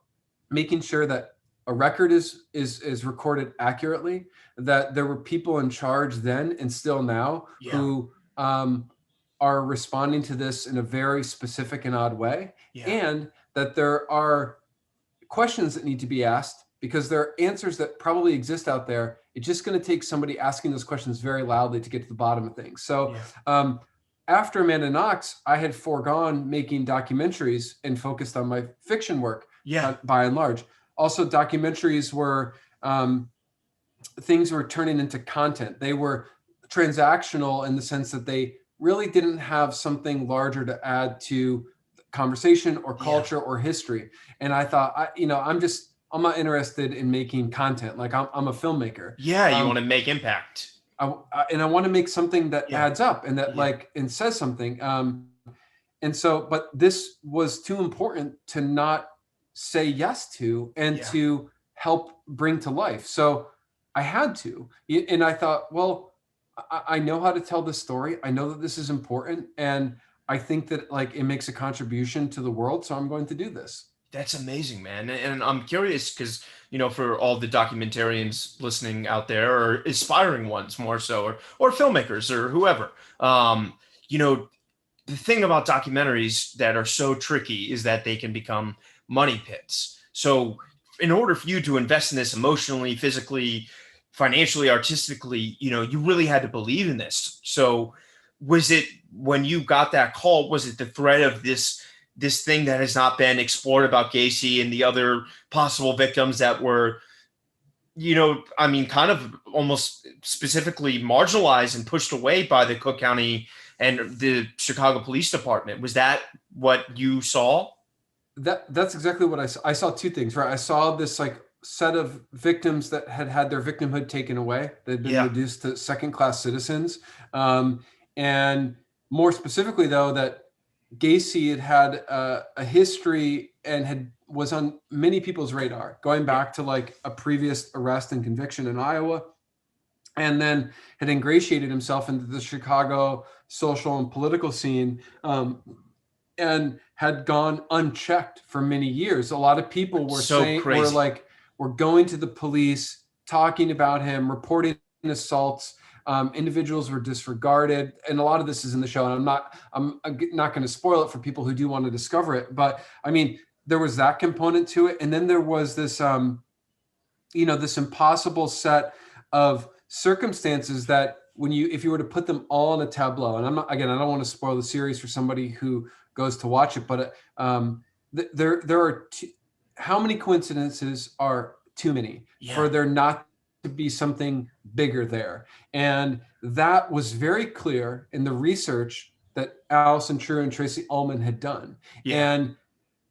making sure that a record is recorded accurately, that there were people in charge then and still now who are responding to this in a very specific and odd way, and that there are questions that need to be asked because there are answers that probably exist out there. It's just going to take somebody asking those questions very loudly to get to the bottom of things. So after Amanda Knox, I had foregone making documentaries and focused on my fiction work by and large. Also, documentaries were things were turning into content. They were transactional in the sense that they really didn't have something larger to add to conversation or culture or history. And I thought, I'm not interested in making content. Like I'm a filmmaker. Yeah, you want to make impact. I want to make something that adds up and that and says something. And so, but this was too important to not say yes to and to help bring to life. So I had to, and I thought, well, I know how to tell this story. I know that this is important, and I think that like it makes a contribution to the world. So I'm going to do this. That's amazing, man. And I'm curious because, for all the documentarians listening out there, or aspiring ones more so, or filmmakers or whoever, the thing about documentaries that are so tricky is that they can become money pits. So in order for you to invest in this emotionally, physically, financially, artistically, you really had to believe in this. So was it, when you got that call, was it the threat of this thing that has not been explored about Gacy and the other possible victims that were, kind of almost specifically marginalized and pushed away by the Cook County and the Chicago Police Department. Was that what you saw? That's exactly what I saw. I saw two things, right? I saw this like set of victims that had had their victimhood taken away. They'd been Yeah. reduced to second-class citizens. And more specifically, though, that Gacy had had a history and was on many people's radar, going Yeah. back to like a previous arrest and conviction in Iowa, and then had ingratiated himself into the Chicago social and political scene. And had gone unchecked for many years. A lot of people were So saying, crazy. we're going to the police, talking about him, reporting assaults. Individuals were disregarded, and a lot of this is in the show. And I'm not going to spoil it for people who do want to discover it. But I mean, there was that component to it, and then there was this, this impossible set of circumstances that if you were to put them all on a tableau, and I don't want to spoil the series for somebody who goes to watch it, but there are how many coincidences are too many for there not to be something bigger there? And that was very clear in the research that Allison True and Tracy Ullman had done. Yeah. And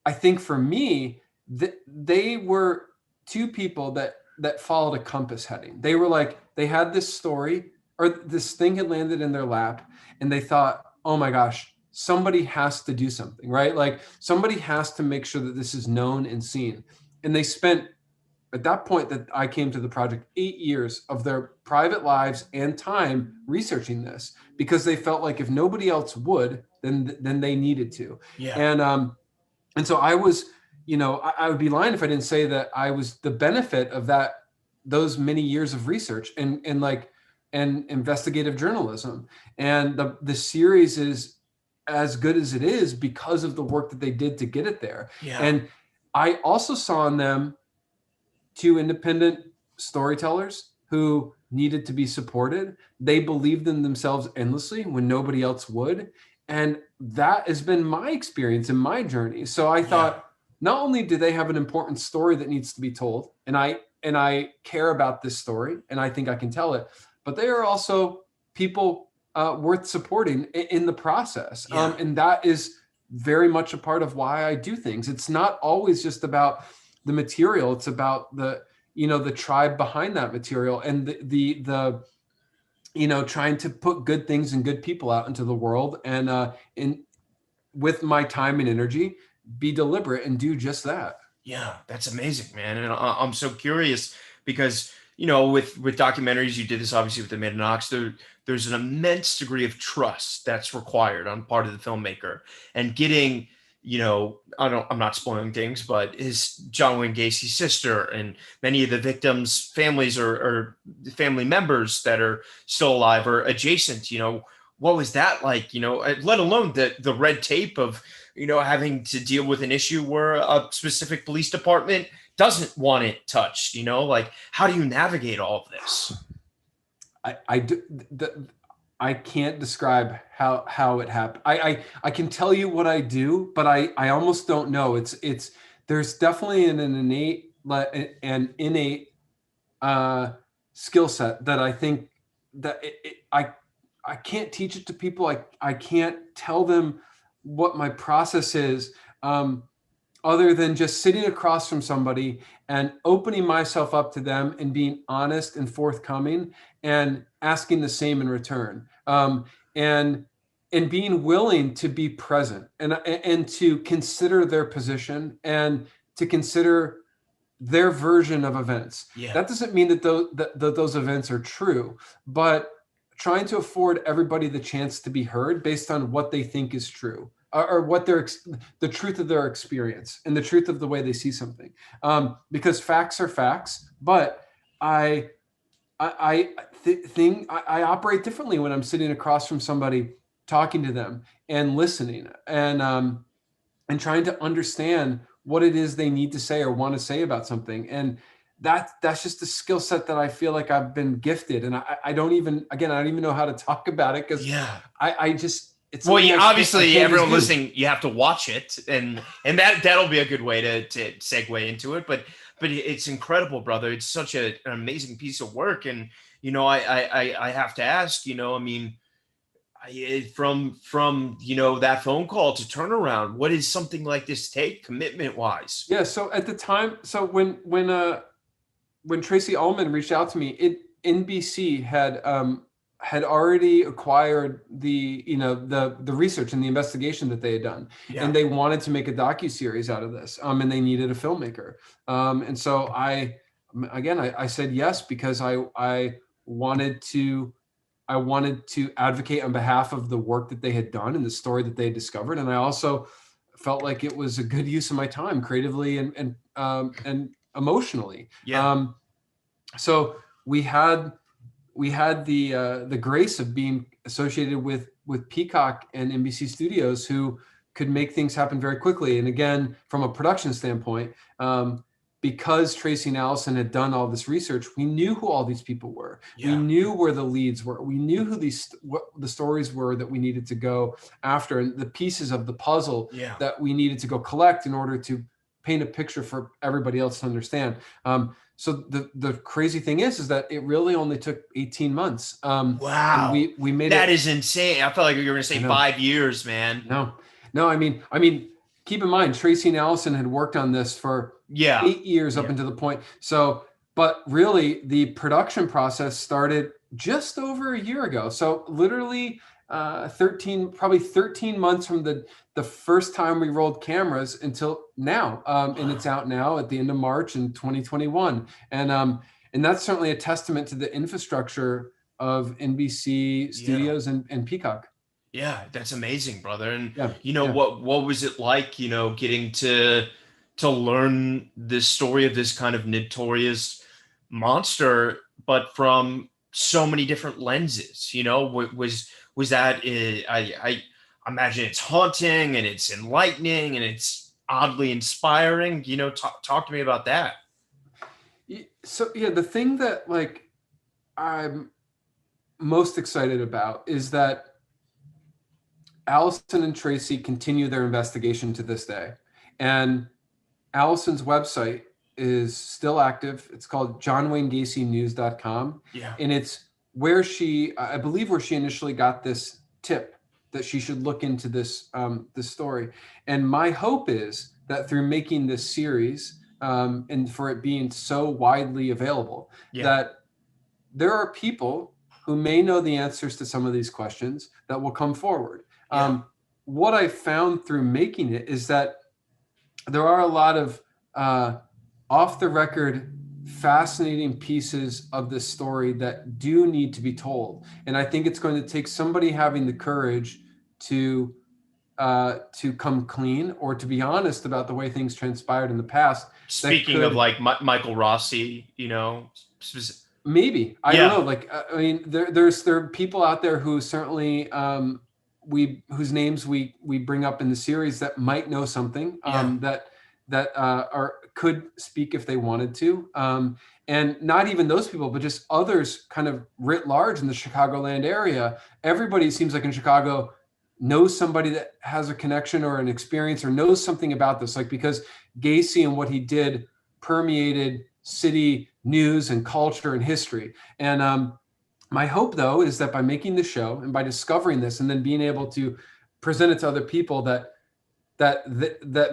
I think for me, they were two people that followed a compass heading. They were like, they had this story or this thing had landed in their lap, and they thought, oh my gosh, somebody has to do something, right? Like somebody has to make sure that this is known and seen. And they spent, at that point that I came to the project, 8 years of their private lives and time researching this, because they felt like if nobody else would, then they needed to. Yeah. And so I was, I would be lying if I didn't say that I was the benefit of those many years of research and investigative journalism. And the series is as good as it is because of the work that they did to get it there. Yeah. And I also saw in them two independent storytellers who needed to be supported. They believed in themselves endlessly when nobody else would. And that has been my experience in my journey. So I thought, not only do they have an important story that needs to be told, and I care about this story, and I think I can tell it, but they are also people worth supporting in the process. And that is very much a part of why I do things. It's not always just about the material. It's about the tribe behind that material, and the trying to put good things and good people out into the world, and with my time and energy, be deliberate and do just that. Yeah, that's amazing, man. And I'm so curious because, with documentaries, you did this obviously with Amanda Knox. There's an immense degree of trust that's required on part of the filmmaker, and getting, I'm not spoiling things, but his John Wayne Gacy's sister and many of the victims' families or family members that are still alive or adjacent. What was that like? Let alone the red tape of having to deal with an issue where a specific police department doesn't want it touched. Like, how do you navigate all of this? I can't describe how it happened. I can tell you what I do, but I almost don't know. There's definitely an innate skill set that I think that I can't teach it to people. I can't tell them what my process is, other than just sitting across from somebody and opening myself up to them and being honest and forthcoming and asking the same in return, and being willing to be present and to consider their position and to consider their version of events. Yeah. That doesn't mean that those events are true, but trying to afford everybody the chance to be heard based on what they think is true, or what the truth of their experience and the truth of the way they see something. Because facts are facts, but I operate differently when I'm sitting across from somebody, talking to them and listening, and trying to understand what it is they need to say or want to say about something. And that's just a skill set that I feel like I've been gifted. And I don't even know how to talk about it, because I just, it's obviously everyone listening, you have to watch it, and that'll be a good way to segue into it. But it's incredible, brother. It's such an amazing piece of work, and I have to ask, From that phone call to turnaround, what does something like this take commitment wise? Yeah. So at the time, so when Tracy Ullman reached out to me, NBC had already acquired the research and the investigation that they had done, Yeah. and they wanted to make a docu-series out of this, and they needed a filmmaker, and so I said yes, because I wanted to I wanted to advocate on behalf of the work that they had done and the story that they had discovered, and I also felt like it was a good use of my time creatively and emotionally. Yeah. So we had the grace of being associated with Peacock and NBC Studios, who could make things happen very quickly. And again, from a production standpoint, because Tracy and Allison had done all this research, we knew who all these people were. Yeah. We knew where the leads were. We knew what the stories were that we needed to go after, and the pieces of the puzzle Yeah. that we needed to go collect in order to paint a picture for everybody else to understand. So the crazy thing is that it really only took 18 months. And Wow. we made That it. is insane. I felt like you were going to say 5 years, man. No. I mean, keep in mind, Tracy and Allison had worked on this for 8 years up until the point. So, but really, the production process started just over a year ago. So literally, 13 months from the first time we rolled cameras until now, and it's out now at the end of March in 2021, and that's certainly a testament to the infrastructure of NBC Studios and Peacock. Yeah, that's amazing, brother. And Yeah. what was it like, getting to learn this story of this kind of notorious monster, but from so many different lenses? Was that I imagine it's haunting and it's enlightening and it's oddly inspiring. Talk to me about that. So yeah, the thing that like I'm most excited about is that Allison and Tracy continue their investigation to this day. And Allison's website is still active. It's called johnwaynegacynews.com. Yeah. And it's I believe where she initially got this tip that she should look into this story. And my hope is that through making this series, and for it being so widely available, that there are people who may know the answers to some of these questions that will come forward. What I found through making it is that there are a lot of off the record, fascinating pieces of this story that do need to be told. And I think it's going to take somebody having the courage to come clean or to be honest about the way things transpired in the past. Speaking of like Michael Rossi, maybe, I don't know. Like, I mean, there are people out there who certainly, whose names we bring up in the series that might know something, that could speak if they wanted to. And not even those people, but just others kind of writ large in the Chicagoland area. Everybody seems like in Chicago knows somebody that has a connection or an experience or knows something about this, like, because Gacy and what he did permeated city news and culture and history. And my hope, though, is that by making the show and by discovering this and then being able to present it to other people, that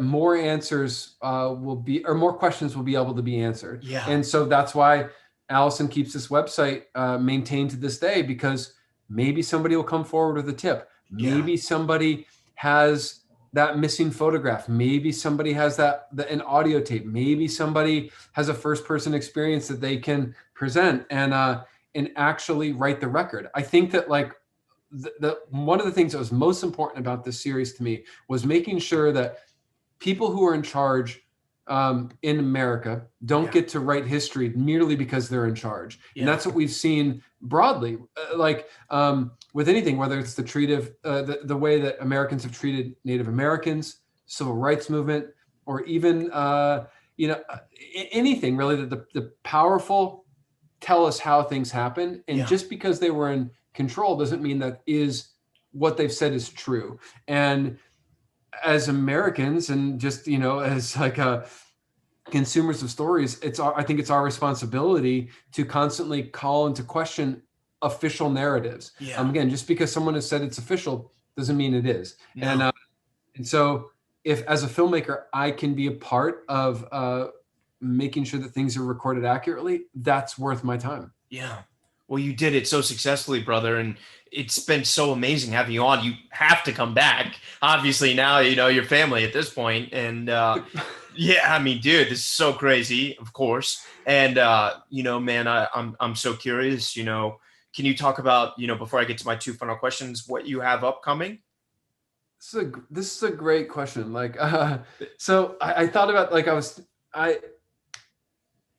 more answers more questions will be able to be answered. And so that's why Allison keeps this website maintained to this day, because maybe somebody will come forward with a tip. Maybe somebody has that missing photograph. Maybe somebody has an audio tape. Maybe somebody has a first person experience that they can present and actually write the record. I think that like the one of the things that was most important about this series to me was making sure that people who are in charge in America don't get to write history merely because they're in charge. And that's what we've seen broadly, with anything, whether it's the way that Americans have treated Native Americans, civil rights movement, or even anything really, that the powerful tell us how things happen. And just because they were in control doesn't mean that is what they've said is true. And as Americans, and just as like consumers of stories, I think it's our responsibility to constantly call into question official narratives. Yeah. Again, just because someone has said it's official doesn't mean it is. No. And so if as a filmmaker, I can be a part of making sure that things are recorded accurately, that's worth my time. Yeah. Well, you did it so successfully, brother, and it's been so amazing having you on. You have to come back. Obviously, now you know your family at this point, and yeah, I mean, dude, this is so crazy, of course. And you know, man, I'm so curious. You know, can you talk about, you know, before I get to my two final questions, what you have upcoming? This is a great question. Like, so I thought about like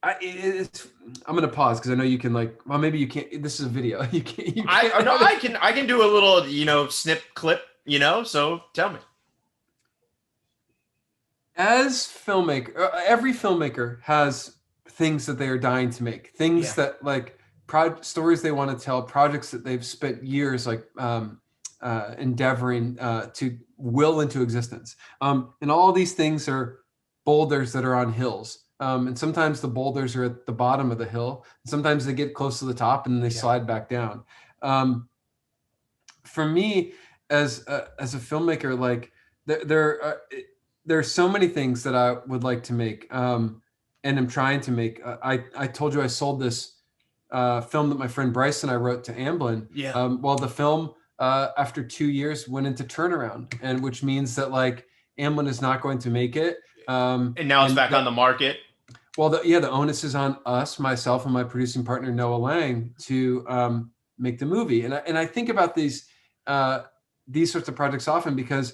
I it's I'm gonna pause because I know you can like well maybe you can't. This is a video. You I can't no, have it. I can do a little, you know, snip clip. You know, so tell me. As filmmaker, every filmmaker has things that they are dying to make, things Yeah. that like stories they want to tell, projects that they've spent years like endeavoring to will into existence. And all these things are boulders that are on hills. And sometimes the boulders are at the bottom of the hill. And sometimes they get close to the top and then they Yeah. slide back down. For me, as a filmmaker, like there are so many things that I would like to make, and I'm trying to make. I told you I sold this film that my friend Bryce and I wrote to Amblin. Yeah. Well, the film after 2 years went into turnaround, and which means that like Amblin is not going to make it. And now it's And back on the market. well, the onus is on us, myself, and my producing partner Noah Lang to make the movie. And I think about these sorts of projects often because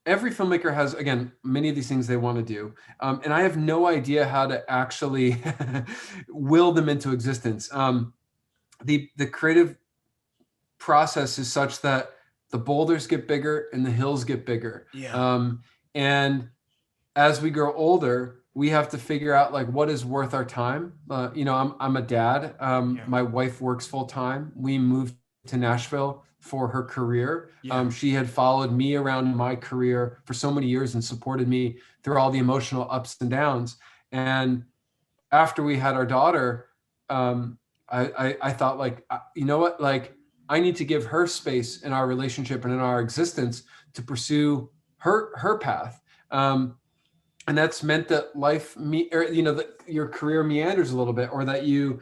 every filmmaker has, again, many of these things they want to do, and I have no idea how to actually will them into existence. The creative process is such that the boulders get bigger and the hills get bigger, Yeah. and as we grow older, we have to figure out like what is worth our time. I'm a dad. Yeah. My wife works full time. We moved to Nashville for her career. Yeah. She had followed me around my career for so many years and supported me through all the emotional ups and downs. And after we had our daughter, I thought like, you know what, like I need to give her space in our relationship and in our existence to pursue her path. And that's meant that that your career meanders a little bit, or that you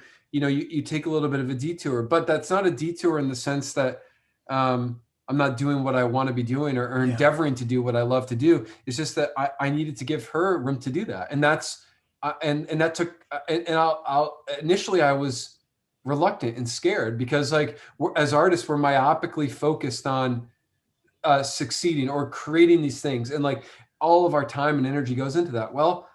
take a little bit of a detour. But that's not a detour in the sense that I'm not doing what I want to be doing, or Yeah. endeavoring to do what I love to do. It's just that I needed to give her room to do that, and that's and that took and I'll initially I was reluctant and scared because like as artists we're myopically focused on succeeding or creating these things, and like all of our time and energy goes into that. Well,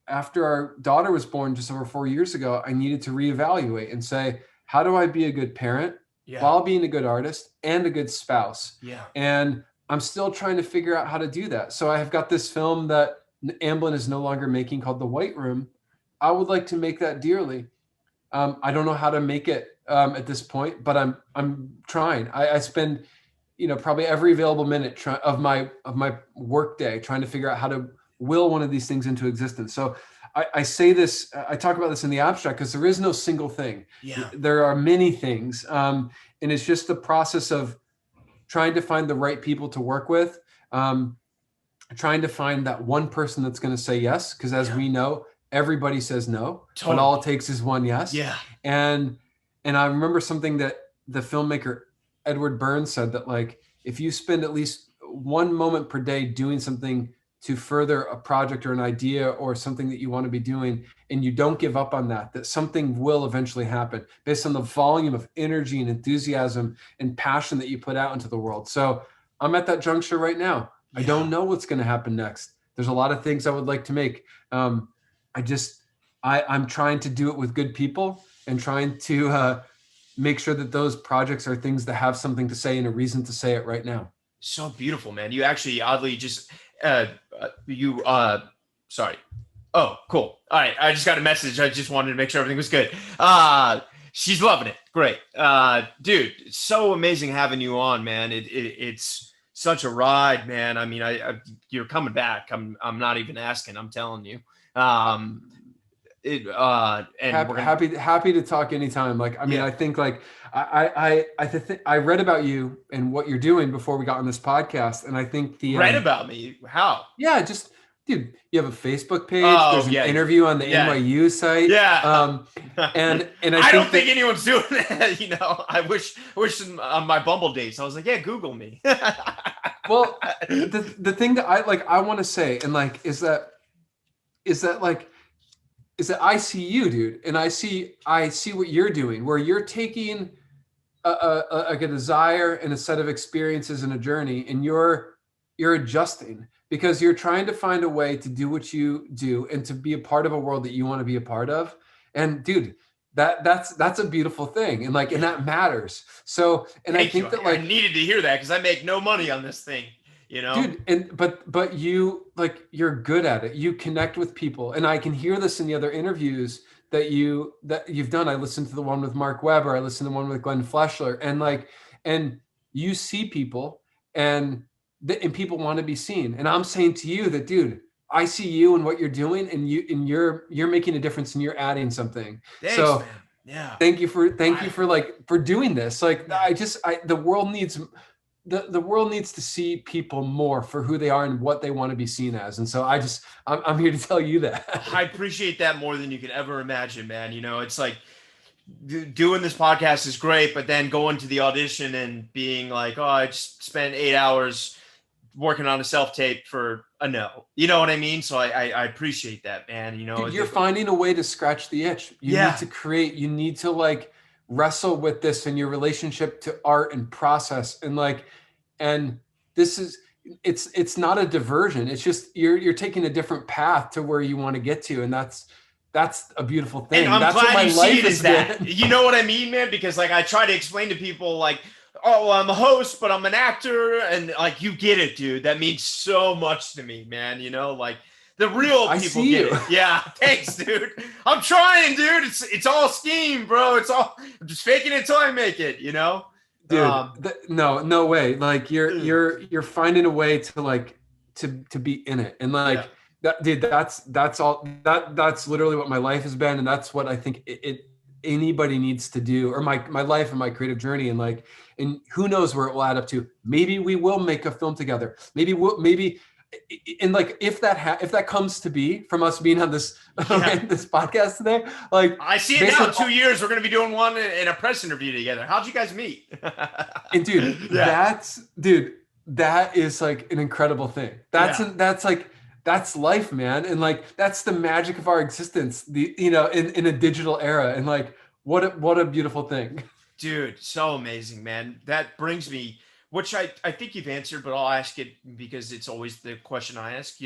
after our daughter was born just over 4 years ago, I needed to reevaluate and say, how do I be a good parent Yeah. while being a good artist and a good spouse? Yeah. And I'm still trying to figure out how to do that. So I have got this film that Amblin is no longer making called The White Room. I would like to make that dearly. I don't know how to make it at this point, but I'm trying. I spend probably every available minute of my work day trying to figure out how to will one of these things into existence. So I say this, I talk about this in the abstract because there is no single thing. Yeah. There are many things, and it's just the process of trying to find the right people to work with, trying to find that one person that's going to say yes, because as we know, everybody says no, but all it takes is one yes. Yeah. And I remember something that the filmmaker Edward Burns said, that like if you spend at least one moment per day doing something to further a project or an idea or something that you want to be doing, and you don't give up on that something will eventually happen based on the volume of energy and enthusiasm and passion that you put out into the world. So I'm at that juncture right now. Yeah. I don't know what's going to happen next. There's a lot of things I would like to make. I'm trying to do it with good people and trying to make sure that those projects are things that have something to say and a reason to say it right now. So beautiful, man. You actually oddly just sorry. Oh, cool. All right. I just got a message. I just wanted to make sure everything was good. She's loving it. Great. Dude, it's so amazing having you on, man. It's such a ride, man. I mean, you're coming back. I'm not even asking. I'm telling you. And we're gonna happy to talk anytime. Like, I mean, yeah. I think like I read about you and what you're doing before we got on this podcast, and I think Read about me. How? yeah, just dude, you have a Facebook page. Oh There's an yeah, interview on the yeah, NYU site. yeah. And I I don't think think that anyone's doing that. I wish on my Bumble dates I was like, yeah, Google me. well, the thing that I want to say and like is that like is that I see you, dude, and I see what you're doing, where you're taking like a desire and a set of experiences and a journey, and you're adjusting because you're trying to find a way to do what you do and to be a part of a world that you want to be a part of. And dude, that's a beautiful thing, and like and that matters. So and I Thank you. think that I like needed to hear that because I make no money on this thing. dude and but you like you're good at it, you connect with people, and I can hear this in the other interviews that you've done. I listened to the one with Mark Webber, I listened to the one with Glenn Fleshler, and like and you see people and and people want to be seen, and I'm saying to you that dude, I see you and what you're doing, and you're making a difference and you're adding something. Thanks, So man. Yeah. thank you for like for doing this. Like Yeah. the world needs the world needs to see people more for who they are and what they want to be seen as. And so I'm here to tell you that. I appreciate that more than you could ever imagine, man. It's like doing this podcast is great, but then going to the audition and being like, oh, I just spent 8 hours working on a self-tape for a no. You know what I mean? So I appreciate that, man. Dude, you're finding a way to scratch the itch. You need to create, you need to like wrestle with this in your relationship to art and process. And like, and this is, it's not a diversion. It's just, you're taking a different path to where you want to get to. And that's a beautiful thing. And I'm that's glad what my you life see it as that. been. You know what I mean, man? Because like I try to explain to people like, oh, well, I'm a host, but I'm an actor. And like, you get it, dude. That means so much to me, man. Like the real people get it. Yeah. Thanks, dude. I'm trying, dude. It's all scheme, bro. I'm just faking it until I make it, Dude, no way. Like you're finding a way to like, to be in it. And like, that, dude, that's all that's literally what my life has been. And that's what I think anybody needs to do, or my life and my creative journey. And like, and who knows where it will add up to. Maybe we will make a film together. Maybe and like if that comes to be from us being on this this podcast today, like I see it now. In 2 years we're going to be doing one in a press interview together. How'd you guys meet? And dude, that is like an incredible thing. That's life, man. And like that's the magic of our existence, in a digital era. And like what a beautiful thing. Dude, so amazing, man. That brings me, which I think you've answered, but I'll ask it because it's always the question I ask,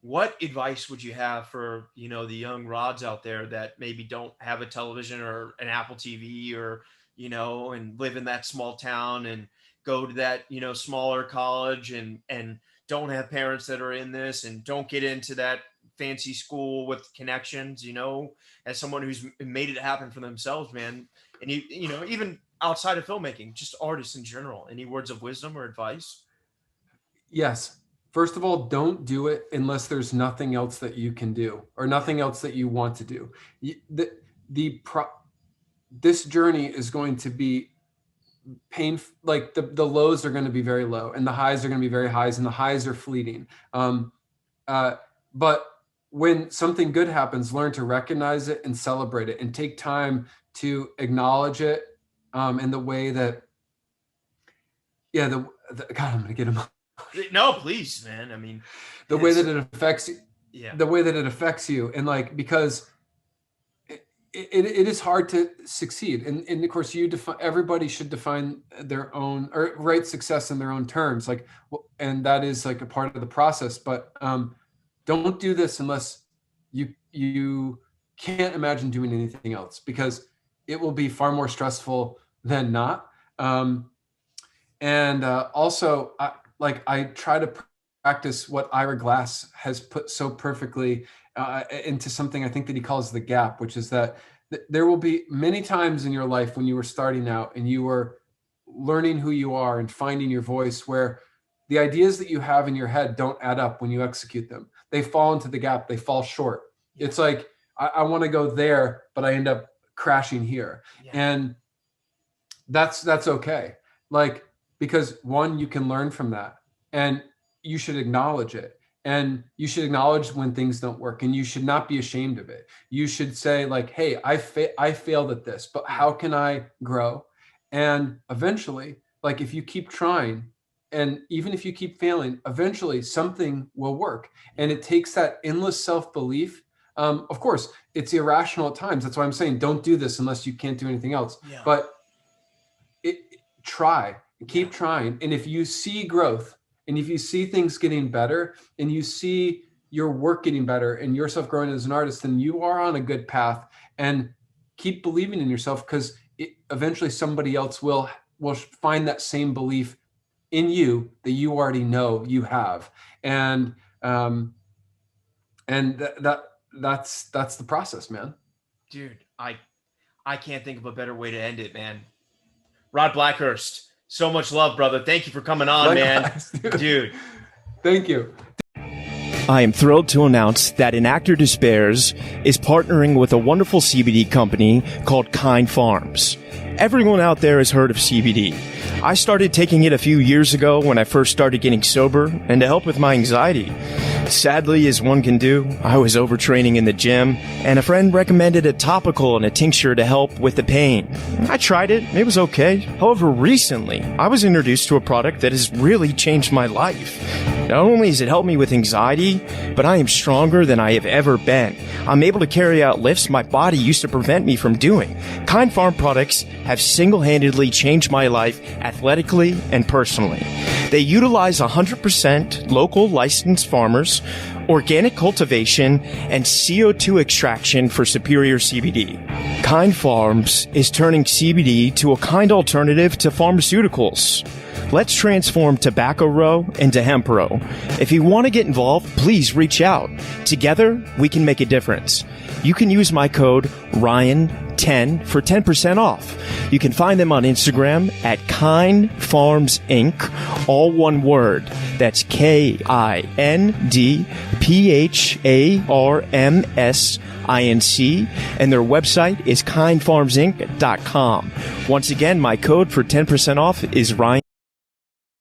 what advice would you have for, the young Rods out there that maybe don't have a television or an Apple TV or, and live in that small town and go to that, smaller college and don't have parents that are in this and don't get into that fancy school with connections, as someone who's made it happen for themselves, man. And even outside of filmmaking, just artists in general, any words of wisdom or advice? Yes. First of all, don't do it unless there's nothing else that you can do or nothing else that you want to do. This journey is going to be painful. Like the lows are going to be very low and the highs are going to be very highs, and the highs are fleeting. But when something good happens, learn to recognize it and celebrate it and take time to acknowledge it. In the way that, God, I'm going to get him. No, please, man. I mean, the way that it affects you. And like, because it is hard to succeed. And of course everybody should define their own or write success in their own terms. Like, and that is like a part of the process, but, don't do this unless you can't imagine doing anything else, because it will be far more stressful than not. Also, I try to practice what Ira Glass has put so perfectly into something I think that he calls the gap, which is that there will be many times in your life when you were starting out and you were learning who you are and finding your voice, where the ideas that you have in your head don't add up when you execute them. They fall into the gap. They fall short. It's like, I want to go there, but I end up crashing here. Yeah. And that's okay. Like, because one, you can learn from that, and you should acknowledge it. And you should acknowledge when things don't work, and you should not be ashamed of it. You should say like, hey, I failed at this, but how can I grow? And eventually, like if you keep trying, and even if you keep failing, eventually something will work. And it takes that endless self-belief. Of course, it's irrational at times. That's why I'm saying don't do this unless you can't do anything else. Yeah. But try, keep trying. And if you see growth, and if you see things getting better, and you see your work getting better and yourself growing as an artist, then you are on a good path. And keep believing in yourself, because eventually somebody else will find that same belief in you that you already know you have. And that's the process, man. Dude, I can't think of a better way to end it, man. Rod Blackhurst, so much love, brother. Thank you for coming on, Likewise, man. Dude. Thank you. I am thrilled to announce that An Actor Despairs is partnering with a wonderful CBD company called Kind Farms. Everyone out there has heard of CBD. I started taking it a few years ago when I first started getting sober and to help with my anxiety. Sadly, as one can do, I was overtraining in the gym, and a friend recommended a topical and a tincture to help with the pain. I tried it. It was okay. However, recently, I was introduced to a product that has really changed my life. Not only has it helped me with anxiety, but I am stronger than I have ever been. I'm able to carry out lifts my body used to prevent me from doing. Kind Farm products have single-handedly changed my life athletically and personally. They utilize 100% local licensed farmers, organic cultivation, and CO2 extraction for superior CBD. Kind Farms is turning CBD to a kind alternative to pharmaceuticals. Let's transform tobacco row into hemp row. If you want to get involved, please reach out. Together, we can make a difference. You can use my code RYAN10 for 10% off. You can find them on Instagram at Kind Farms Inc., all one word. That's KINDPHARMSINC, and their website is kindfarmsinc.com. Once again, my code for 10% off is Ryan.